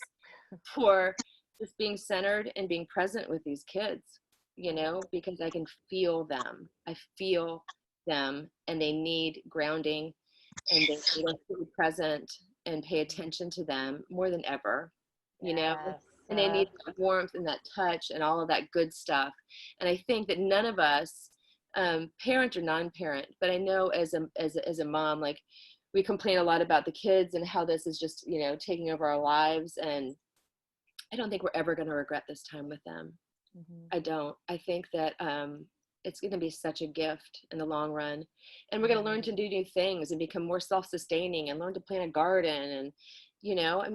Speaker 3: for just being centered and being present with these kids, because I can feel them. I feel them, and they need grounding, and they need us to be present and pay attention to them more than ever, and they need that warmth and that touch and all of that good stuff. And I think that none of us, parent or non-parent, but I know as a mom, like we complain a lot about the kids and how this is just, taking over our lives. And I don't think we're ever going to regret this time with them. I don't. I think that it's going to be such a gift in the long run. And we're going to learn to do new things and become more self-sustaining and learn to plant a garden. And,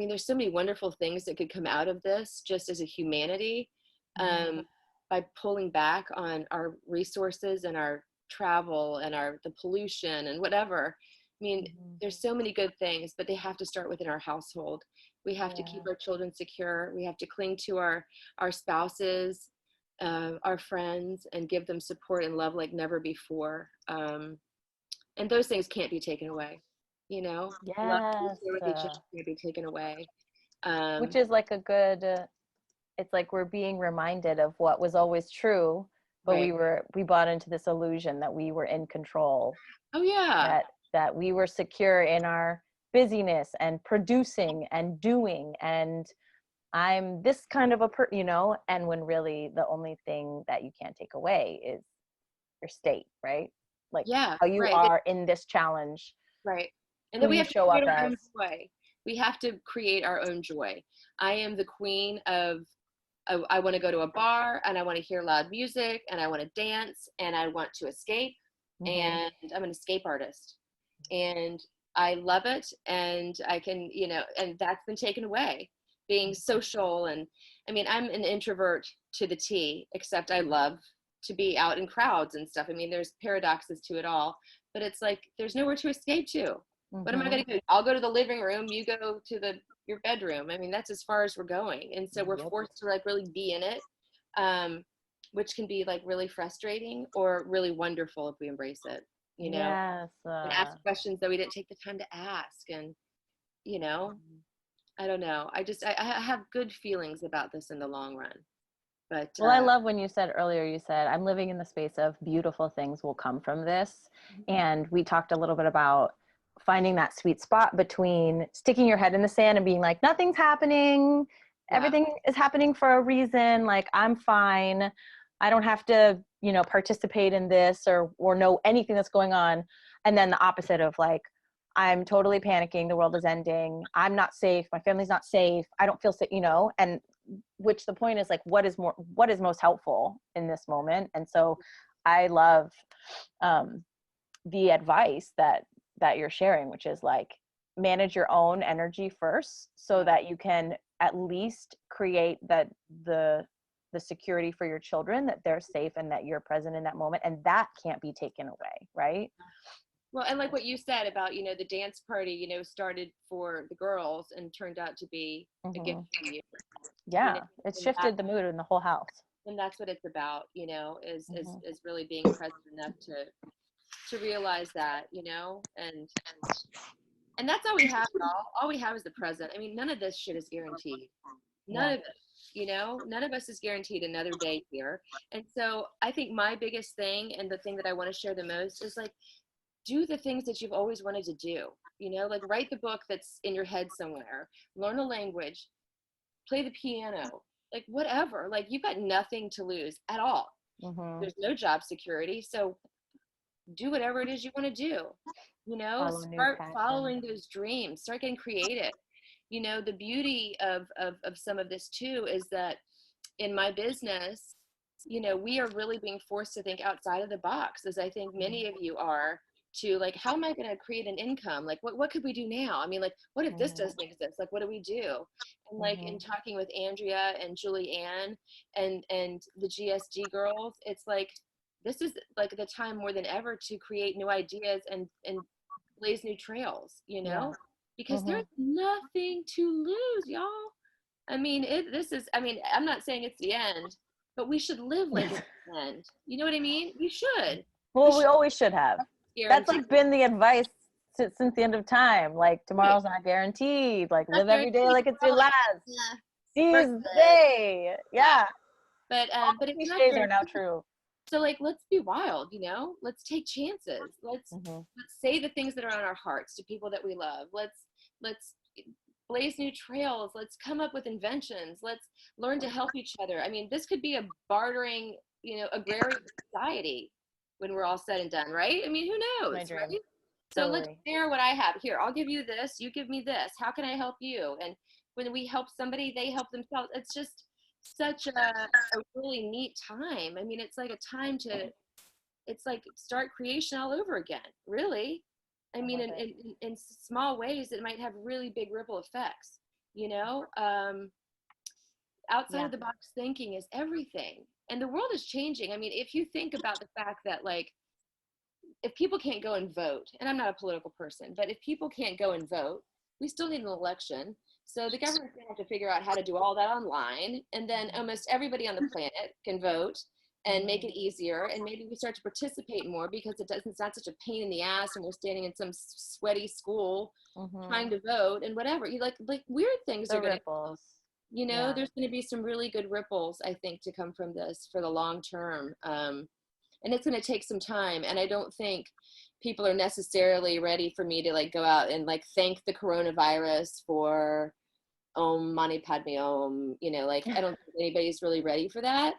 Speaker 3: there's so many wonderful things that could come out of this just as a humanity. By pulling back on our resources and our travel and the pollution and whatever. There's so many good things, but they have to start within our household. We have to keep our children secure. We have to cling to our spouses, our friends, and give them support and love like never before. And those things can't be taken away. Love with each other can't be taken away.
Speaker 2: Which is like a good, it's like we're being reminded of what was always true, but we bought into this illusion that we were in control.
Speaker 3: Oh yeah.
Speaker 2: That we were secure in our busyness and producing and doing, and I'm this kind of and when really the only thing that you can't take away is your state, right? Like how you are in this challenge.
Speaker 3: Right. And then we have to create our own joy. We have to create our own joy. I am the queen of, I want to go to a bar and I want to hear loud music and I want to dance and I want to escape. And I'm an escape artist and I love it. And I can, and that's been taken away, being social. And I'm an introvert to the T, except I love to be out in crowds and stuff. There's paradoxes to it all, but it's like, there's nowhere to escape to. What am I going to do? I'll go to the living room. You go to your bedroom. that's as far as we're going. And so we're forced to like really be in it, which can be like really frustrating or really wonderful if we embrace it, and ask questions that we didn't take the time to ask. And, I don't know. I have good feelings about this in the long run. But
Speaker 2: I love when you said earlier, you said, I'm living in the space of beautiful things will come from this. And we talked a little bit about finding that sweet spot between sticking your head in the sand and being like, nothing's happening. Everything is happening for a reason. Like, I'm fine. I don't have to, participate in this or know anything that's going on. And then the opposite of like, I'm totally panicking. The world is ending. I'm not safe. My family's not safe. I don't feel safe, and which the point is like, what is most helpful in this moment? And so I love the advice that you're sharing, which is like, manage your own energy first so that you can at least create the security for your children, that they're safe and that you're present in that moment, and that can't be taken away, right?
Speaker 3: Well, and like what you said about, the dance party, started for the girls and turned out to be a gift for you.
Speaker 2: Yeah, it shifted the mood in the whole house.
Speaker 3: And that's what it's about, is really being present enough to realize that, and that's all we have. All we have is the present. None of this shit is guaranteed. None of it, none of us is guaranteed another day here. And so I think my biggest thing, and the thing that I want to share the most, is like, do the things that you've always wanted to do, like write the book that's in your head somewhere, learn a language, play the piano, like whatever, like you've got nothing to lose at all. There's no job security. So do whatever it is you want to do, start following those dreams, start getting creative. The beauty of some of this too is that in my business, we are really being forced to think outside of the box, as I think many of you are, to like, how am I going to create an income? Like, what could we do now? I mean, like, what if this doesn't exist? Like, what do we do? And like in talking with Andrea and Julie Ann and the GSG girls, it's like, this is like the time more than ever to create new ideas and blaze new trails, you know, because there's nothing to lose, y'all. I mean, I'm not saying it's the end, but we should live like it's the end. You know what I mean? We should.
Speaker 2: Well, we always should have. That's like been the advice since the end of time. Like, tomorrow's not guaranteed. Like, live every day like it's your last. Seize the day. Yeah.
Speaker 3: But it's not
Speaker 2: cliches are now true.
Speaker 3: So like, let's be wild, you know, let's take chances. Let's say the things that are on our hearts to people that we love. Let's blaze new trails. Let's come up with inventions. Let's learn to help each other. I mean, this could be a bartering, you know, agrarian society when we're all said and done, right? I mean, who knows, right? So let's share what I have. Here, I'll give you this. You give me this. How can I help you? And when we help somebody, they help themselves. It's just such a really neat time. I mean, it's like a time to, it's like start creation all over again, really. I mean, in small ways, it might have really big ripple effects, you know? Outside of the box thinking is everything. And the world is changing. I mean, if you think about the fact that, like, if people can't go and vote, and I'm not a political person, but if people can't go and vote, we still need an election. So the government's going to have to figure out how to do all that online. And then almost everybody on the planet can vote and make it easier. And maybe we start to participate more because it's not such a pain in the ass and we're standing in some sweaty school trying to vote and whatever. You like weird things are going to, you know, there's going to be some really good ripples, I think, to come from this for the long term. And it's going to take some time. And I don't think people are necessarily ready for me to like go out and like thank the coronavirus for Om Mani Padme Om, you know, like I don't think anybody's really ready for that.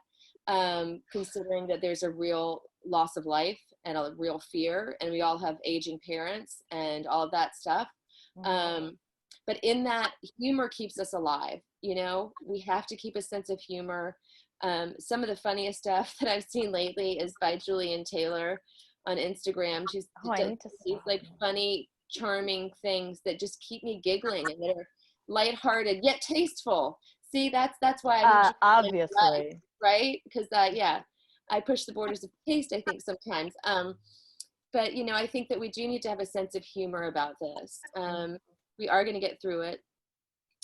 Speaker 3: Considering that there's a real loss of life and a real fear, and we all have aging parents and all of that stuff. But in that, humor keeps us alive. You know, we have to keep a sense of humor. Some of the funniest stuff that I've seen lately is by Julian Taylor on Instagram. She's these like funny, charming things that just keep me giggling and that are lighthearted yet tasteful. See, that's why I'm
Speaker 2: obviously
Speaker 3: right, because I push the borders of taste, I think, sometimes. But you know, I think that we do need to have a sense of humor about this. We are going to get through it.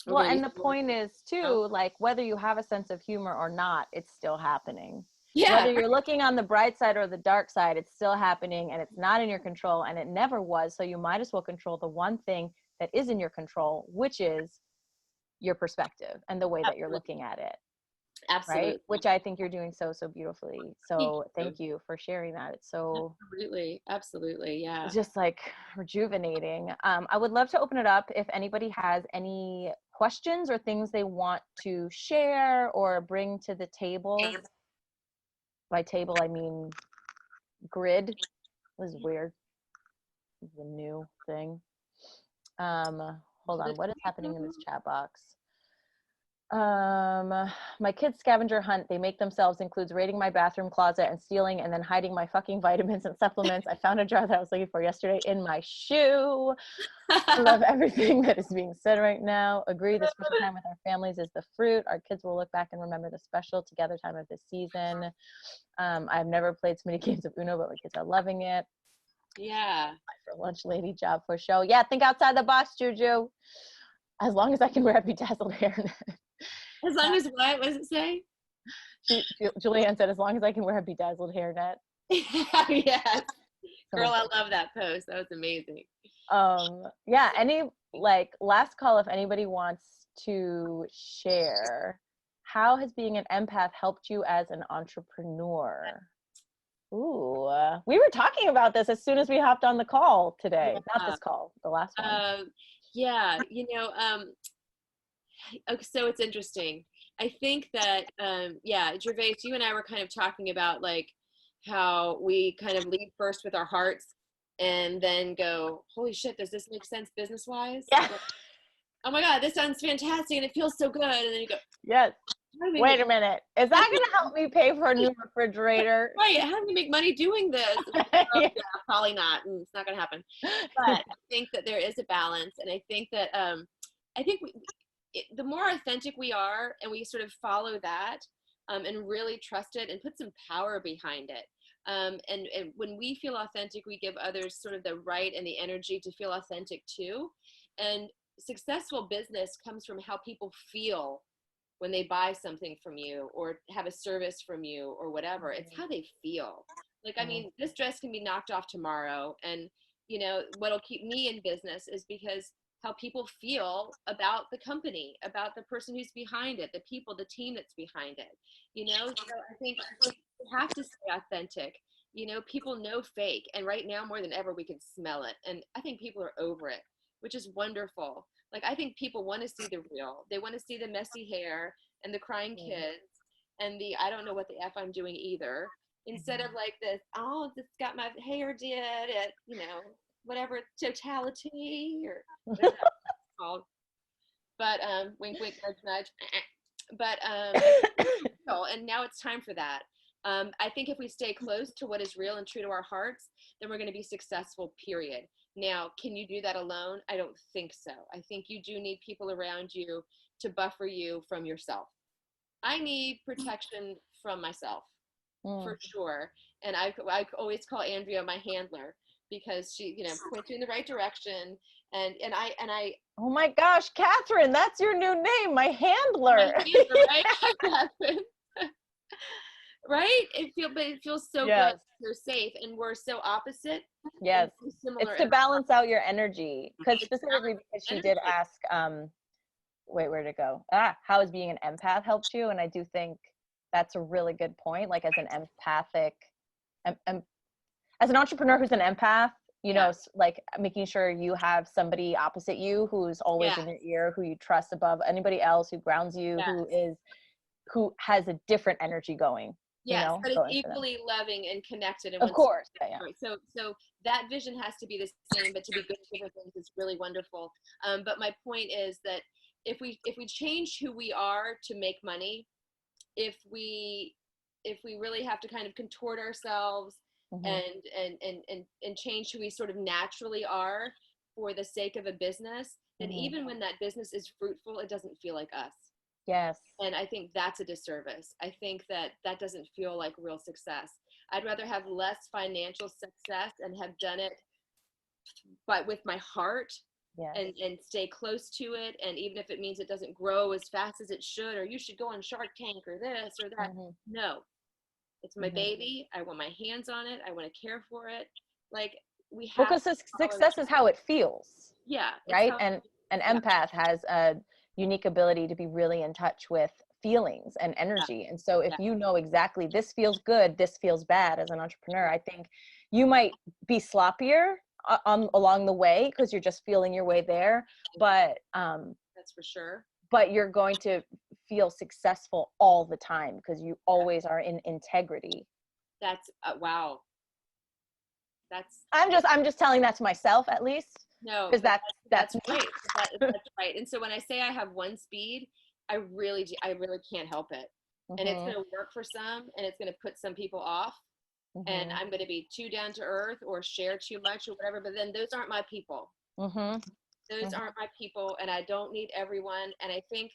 Speaker 2: Well, and the point is too, like, whether you have a sense of humor or not, it's still happening. Whether you're looking on the bright side or the dark side, it's still happening, and it's not in your control, and it never was. So you might as well control the one thing that is in your control, which is your perspective and the way that you're looking at it.
Speaker 3: Absolutely.
Speaker 2: Right? Which I think you're doing so beautifully. So thank you for sharing that. It's so
Speaker 3: absolutely, yeah.
Speaker 2: It's just like rejuvenating. I would love to open it up if anybody has any questions or things they want to share or bring to the table. By table, I mean grid. This is weird. This is a new thing. Hold on. What is happening in this chat box? My kids' scavenger hunt they make themselves includes raiding my bathroom closet and stealing and then hiding my fucking vitamins and supplements. I found a jar that I was looking for yesterday in my shoe. I love everything that is being said right now. Agree, the special time with our families is the fruit. Our kids will look back and remember the special together time of this season. I've never played so many games of Uno, but my kids are loving it.
Speaker 3: Yeah.
Speaker 2: For lunch lady job for show. Yeah, think outside the box, Juju. As long as I can wear a bedazzled hairnet.
Speaker 3: As long as what? What does it say?
Speaker 2: Julianne said, as long as I can wear a bedazzled hairnet.
Speaker 3: Yes. Girl, I love that post. That was amazing.
Speaker 2: Yeah, any like last call if anybody wants to share. How has being an empath helped you as an entrepreneur? Ooh, we were talking about this as soon as we hopped on the call today. Not this call, the last one.
Speaker 3: Yeah, you know, okay, so it's interesting. I think that, Gervais, you and I were kind of talking about like how we kind of lead first with our hearts and then go, holy shit, does this make sense business-wise?
Speaker 2: Yeah.
Speaker 3: Like, oh my God, this sounds fantastic and it feels so good. And then you go,
Speaker 2: yes.
Speaker 1: Wait a minute. Is that going to help me pay for a new refrigerator?
Speaker 3: Right. How do we make money doing this? Yeah, probably not. It's not going to happen. But I think that there is a balance. And I think that, the more authentic we are and we sort of follow that and really trust it and put some power behind it. And when we feel authentic, we give others sort of the right and the energy to feel authentic too. And successful business comes from how people feel when they buy something from you or have a service from you or whatever. It's how they feel. Like, I mean, this dress can be knocked off tomorrow. And, you know, what'll keep me in business is because how people feel about the company, about the person who's behind it, the people, the team that's behind it, you know? So I think you have to stay authentic. You know, people know fake. And right now, more than ever, we can smell it. And I think people are over it, which is wonderful. Like, I think people want to see the real. They want to see the messy hair and the crying kids and the, I don't know what the F I'm doing either. Instead of like this, oh, this got my hair did at, you know, whatever, totality or whatever it's called. But wink, wink, nudge, nudge. But and now it's time for that. I think if we stay close to what is real and true to our hearts, then we're going to be successful, period. Now, can you do that alone? I don't think so. I think you do need people around you to buffer you from yourself. I need protection from myself, for sure. And I always call Andrea my handler because she, you know, points you in the right direction. And I.
Speaker 1: Oh my gosh, Catherine, that's your new name, my handler.
Speaker 3: My handler, right? Catherine. Right? It feels so good, so safe, and we're so opposite.
Speaker 1: Yes,
Speaker 3: so similar.
Speaker 1: It's to balance out your energy. Because specifically because she did ask, wait, where'd it go? How has being an empath helped you? And I do think that's a really good point. Like, as an empathic, as an entrepreneur who's an empath, you know, like making sure you have somebody opposite you who's always in your ear, who you trust above anybody else, who grounds you, who has a different energy going.
Speaker 3: Yes,
Speaker 1: you know,
Speaker 3: but it's equally loving and connected. And
Speaker 1: of course.
Speaker 3: So that vision has to be the same, but to be good at different things is really wonderful. But my point is that if we change who we are to make money, if we really have to kind of contort ourselves and change who we sort of naturally are for the sake of a business, then even when that business is fruitful, it doesn't feel like us.
Speaker 1: Yes.
Speaker 3: And I think that's a disservice. I think that doesn't feel like real success. I'd rather have less financial success and have done it but with my heart and stay close to it. And even if it means it doesn't grow as fast as it should, or you should go on Shark Tank or this or that. No, it's my baby. I want my hands on it. I want to care for it. Like, we have
Speaker 1: because success is how it feels.
Speaker 3: Yeah.
Speaker 1: Right. And an empath has a unique ability to be really in touch with feelings and energy. And so if you know exactly this feels good, this feels bad as an entrepreneur, I think you might be sloppier along the way because you're just feeling your way there. But
Speaker 3: that's for sure.
Speaker 1: But you're going to feel successful all the time because you always are in integrity.
Speaker 3: That's wow.
Speaker 1: I'm just telling that to myself, at least.
Speaker 3: No,
Speaker 1: because that's
Speaker 3: right. That's right. And so when I say I have one speed, I really can't help it. And it's going to work for some, and it's going to put some people off. And I'm going to be too down to earth or share too much or whatever. But then those aren't my people. Those aren't my people, and I don't need everyone. And I think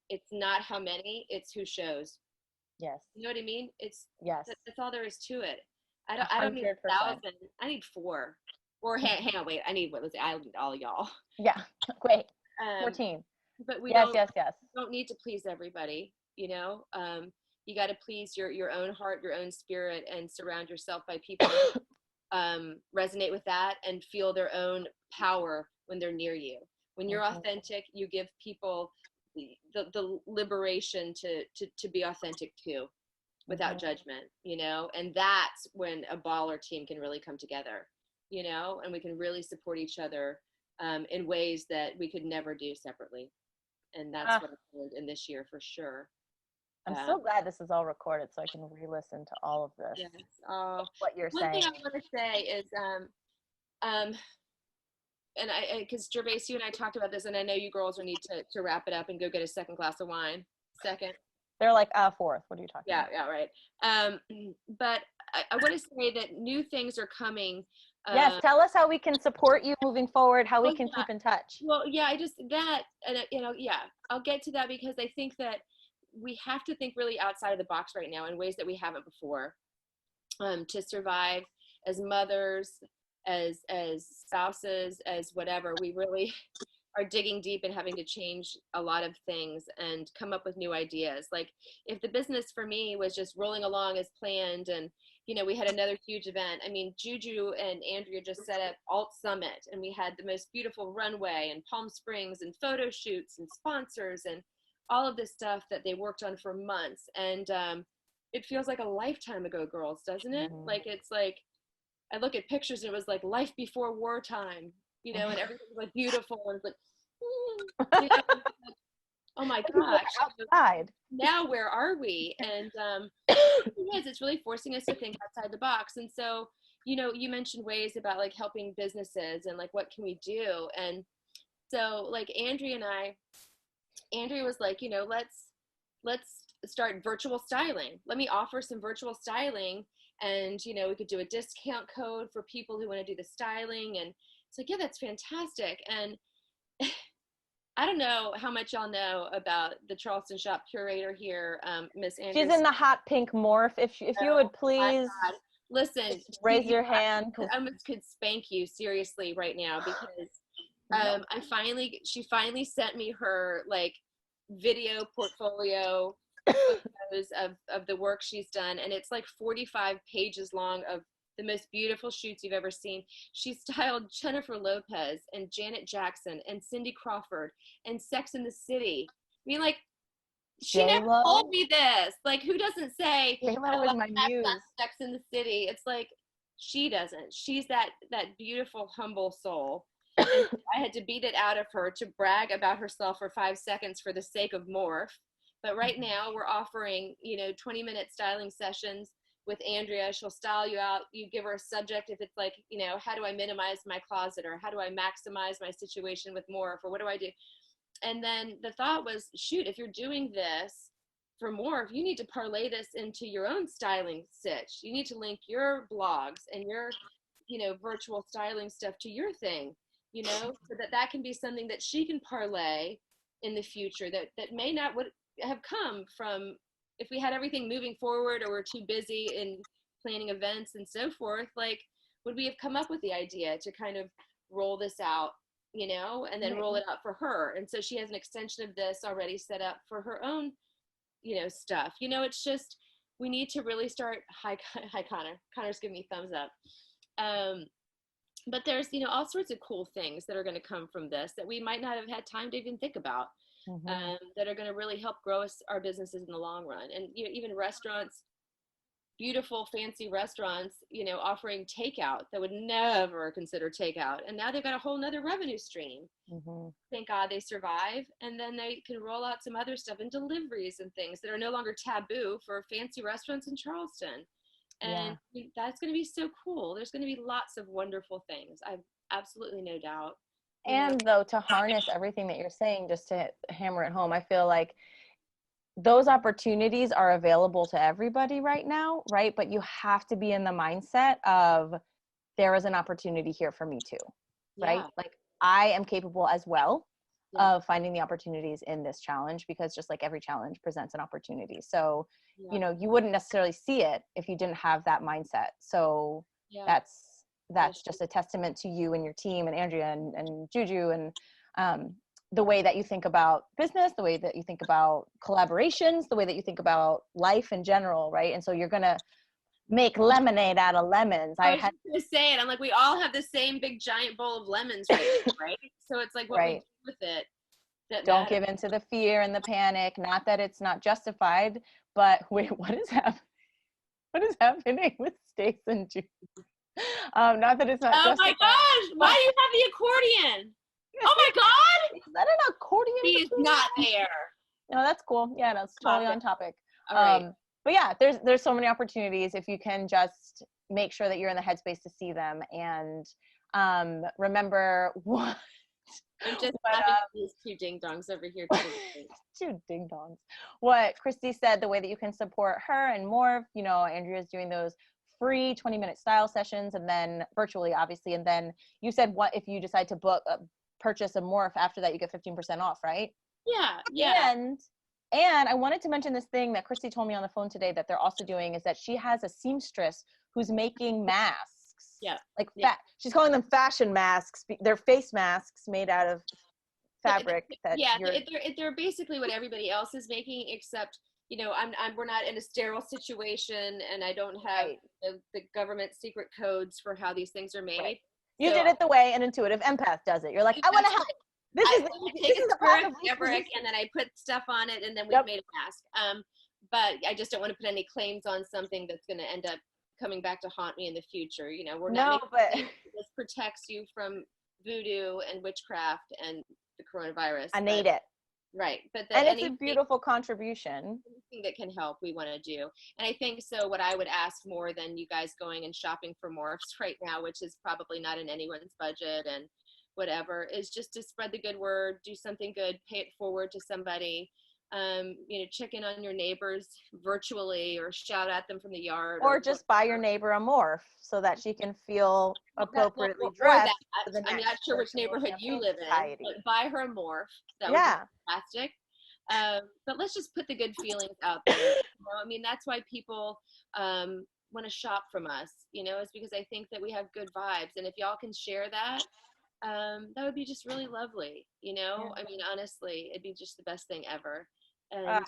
Speaker 3: it's not how many; it's who shows.
Speaker 1: Yes.
Speaker 3: You know what I mean? It's
Speaker 1: that's
Speaker 3: all there is to it. I don't need 1,000. I need 4. Or hang on, wait. I need I need all y'all.
Speaker 1: Yeah, great. 14.
Speaker 3: But we
Speaker 1: don't
Speaker 3: need to please everybody. You know, you got to please your own heart, your own spirit, and surround yourself by people who resonate with that and feel their own power when they're near you. When you're authentic, you give people the liberation to be authentic too, without judgment. You know, and that's when a baller team can really come together. You know, and we can really support each other in ways that we could never do separately. And that's what I learned in this year for sure.
Speaker 1: I'm so glad this is all recorded so I can re-listen to all of this.
Speaker 3: Yes.
Speaker 1: What you're saying.
Speaker 3: One thing I want to say is, and because Gervais, you and I talked about this, and I know you girls will need to wrap it up and go get a second glass of wine. Second.
Speaker 1: They're like, fourth. What are you talking about?
Speaker 3: Yeah, right. But I want to say that new things are coming.
Speaker 1: Yes, tell us how we can support you moving forward, how we can keep in touch.
Speaker 3: Well, yeah, yeah, I'll get to that because I think that we have to think really outside of the box right now in ways that we haven't before, to survive as mothers, as spouses, as whatever. We really are digging deep and having to change a lot of things and come up with new ideas. Like if the business for me was just rolling along as planned and, we had another huge event. I mean, Juju and Andrea just set up Alt Summit and we had the most beautiful runway and Palm Springs and photo shoots and sponsors and all of this stuff that they worked on for months. And it feels like a lifetime ago, girls, doesn't it?
Speaker 1: Mm-hmm.
Speaker 3: Like, it's like, I look at pictures and it was like life before wartime, and everything was like beautiful and it's like, oh my gosh.
Speaker 1: Outside.
Speaker 3: Now where are we? And it's really forcing us to think outside the box. And so, you mentioned ways about like helping businesses and like what can we do? And so like Andrea was like, let's start virtual styling. Let me offer some virtual styling. And, we could do a discount code for people who want to do the styling. And it's like, yeah, that's fantastic. And I don't know how much y'all know about the Charleston shop curator here, Miss Andrews.
Speaker 1: She's in the hot pink morph. If you would please
Speaker 3: listen,
Speaker 1: raise your hand.
Speaker 3: I almost could spank you seriously right now because she finally sent me her like video portfolio photos of the work she's done, and it's like 45 pages long of the most beautiful shoots you've ever seen. She styled Jennifer Lopez and Janet Jackson and Cindy Crawford and Sex and the City. I mean, like, she
Speaker 1: J-Lo?
Speaker 3: never told me this. Like, who doesn't say,
Speaker 1: J-Lo is my muse.
Speaker 3: Sex in the City? It's like, she doesn't. She's that beautiful, humble soul. And I had to beat it out of her to brag about herself for 5 seconds for the sake of Morph. But right now we're offering, 20-minute styling sessions with Andrea. She'll style you out. You give her a subject. If it's like, how do I minimize my closet, or how do I maximize my situation with Morph, or what do I do? And then the thought was, shoot, if you're doing this for Morph, you need to parlay this into your own styling stitch. You need to link your blogs and your, virtual styling stuff to your thing, so that can be something that she can parlay in the future that may not would have come from if we had everything moving forward, or we're too busy in planning events and so forth. Like, would we have come up with the idea to kind of roll this out, and then roll it out for her? And so she has an extension of this already set up for her own, stuff. It's just, we need to really start. Hi Connor. Connor's giving me thumbs up. But there's, all sorts of cool things that are going to come from this that we might not have had time to even think about, that are going to really help grow our businesses in the long run. And, even restaurants, beautiful, fancy restaurants, offering takeout that would never consider takeout. And now they've got a whole nother revenue stream. Thank God they survive. And then they can roll out some other stuff and deliveries and things that are no longer taboo for fancy restaurants in Charleston. And that's going to be so cool. There's going to be lots of wonderful things. I've absolutely no doubt.
Speaker 1: And though, to harness everything that you're saying, just to hammer it home, I feel like those opportunities are available to everybody right now, right? But you have to be in the mindset of, there is an opportunity here for me too, right? Like, I am capable as well of finding the opportunities in this challenge, because just like every challenge presents an opportunity. So, you wouldn't necessarily see it if you didn't have that mindset. So that's just a testament to you and your team and Andrea and Juju, and the way that you think about business, the way that you think about collaborations, the way that you think about life in general, right? And so you're going to make lemonade out of lemons.
Speaker 3: I was just going to say it. I'm like, we all have the same big giant bowl of lemons right now, right? So it's like, what we do with it.
Speaker 1: Don't give in to the fear and the panic. Not that it's not justified, but wait, what is happening with Stace and Juju? Not that it's not justified.
Speaker 3: Oh my gosh, why do you have the accordion? Oh my God!
Speaker 1: Is that an accordion?
Speaker 3: He's not there.
Speaker 1: No, that's cool. Yeah, that's totally on topic.
Speaker 3: All right.
Speaker 1: But yeah, there's so many opportunities if you can just make sure that you're in the headspace to see them. And remember,
Speaker 3: I'm just
Speaker 1: But,
Speaker 3: laughing at these two ding dongs over here.
Speaker 1: two ding dongs. What Cristy said, the way that you can support her and Morph, you know, Andrea's doing those free 20-minute style sessions, and then virtually, obviously. And then you said, what if you decide to purchase a Morph after that, you get 15% off, right?
Speaker 3: Yeah.
Speaker 1: And I wanted to mention this thing that Cristy told me on the phone today that they're also doing, is that she has a seamstress who's making masks.
Speaker 3: Yeah.
Speaker 1: Like she's calling them fashion masks. They're face masks made out of fabric.
Speaker 3: They're basically what everybody else is making, except, you know, we're not in a sterile situation, and I don't have the government secret codes for how these things are made.
Speaker 1: Right. You did it the way an intuitive empath does it. You're like, I want to help. This is the part of
Speaker 3: fabric, and then I put stuff on it, and then we made a mask. But I just don't want to put any claims on something that's going to end up coming back to haunt me in the future. You know, we're not making this protects you from voodoo and witchcraft and the coronavirus.
Speaker 1: I need it.
Speaker 3: Right. But
Speaker 1: and it's a beautiful contribution.
Speaker 3: Anything that can help, we want to do. And I think so what I would ask more than you guys going and shopping for morphs right now, which is probably not in anyone's budget and whatever, is just to spread the good word, do something good, pay it forward to somebody. You know, check in on your neighbors virtually, or shout at them from the yard,
Speaker 1: or just buy your neighbor a morph so that she can feel appropriately dressed.
Speaker 3: I'm not sure which neighborhood you live in, but buy her a morph. That would be fantastic. But let's just put the good feelings out there. You know? I mean, that's why people want to shop from us, you know, is because I think that we have good vibes. And if y'all can share that, that would be just really lovely, you know. I mean, honestly, it'd be just the best thing ever. And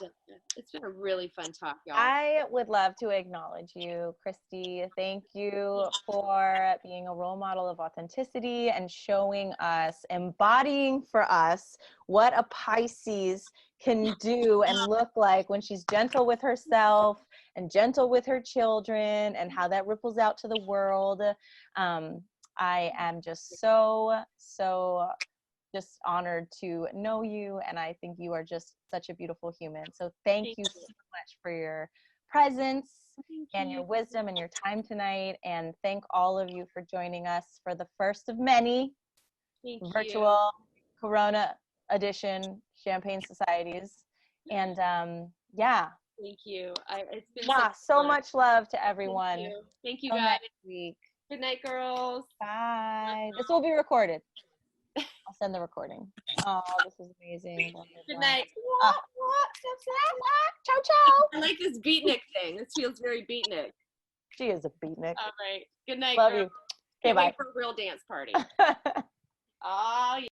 Speaker 3: it's been a really fun talk, y'all.
Speaker 1: I would love to acknowledge you, Cristy. Thank you for being a role model of authenticity and showing us, embodying for us what a Pisces can do and look like when she's gentle with herself and gentle with her children, and how that ripples out to the world. I am just so just honored to know you, and I think you are just such a beautiful human. So thank you so much for your presence and your wisdom and your time tonight, and thank all of you for joining us for the first of many virtual Corona edition Champagne Societies. And
Speaker 3: thank you. It's been
Speaker 1: so much love to everyone.
Speaker 3: Thank you guys.
Speaker 1: Next week.
Speaker 3: Good night, girls.
Speaker 1: Bye. This will be recorded. I'll send the recording. Oh, this is amazing.
Speaker 3: Good night.
Speaker 1: Ciao, ciao.
Speaker 3: I like this beatnik thing. This feels very beatnik.
Speaker 1: She is a beatnik.
Speaker 3: All right. Good night,
Speaker 1: Love
Speaker 3: girl.
Speaker 1: you. Okay, bye.
Speaker 3: Wait for a real dance party. Oh, yeah.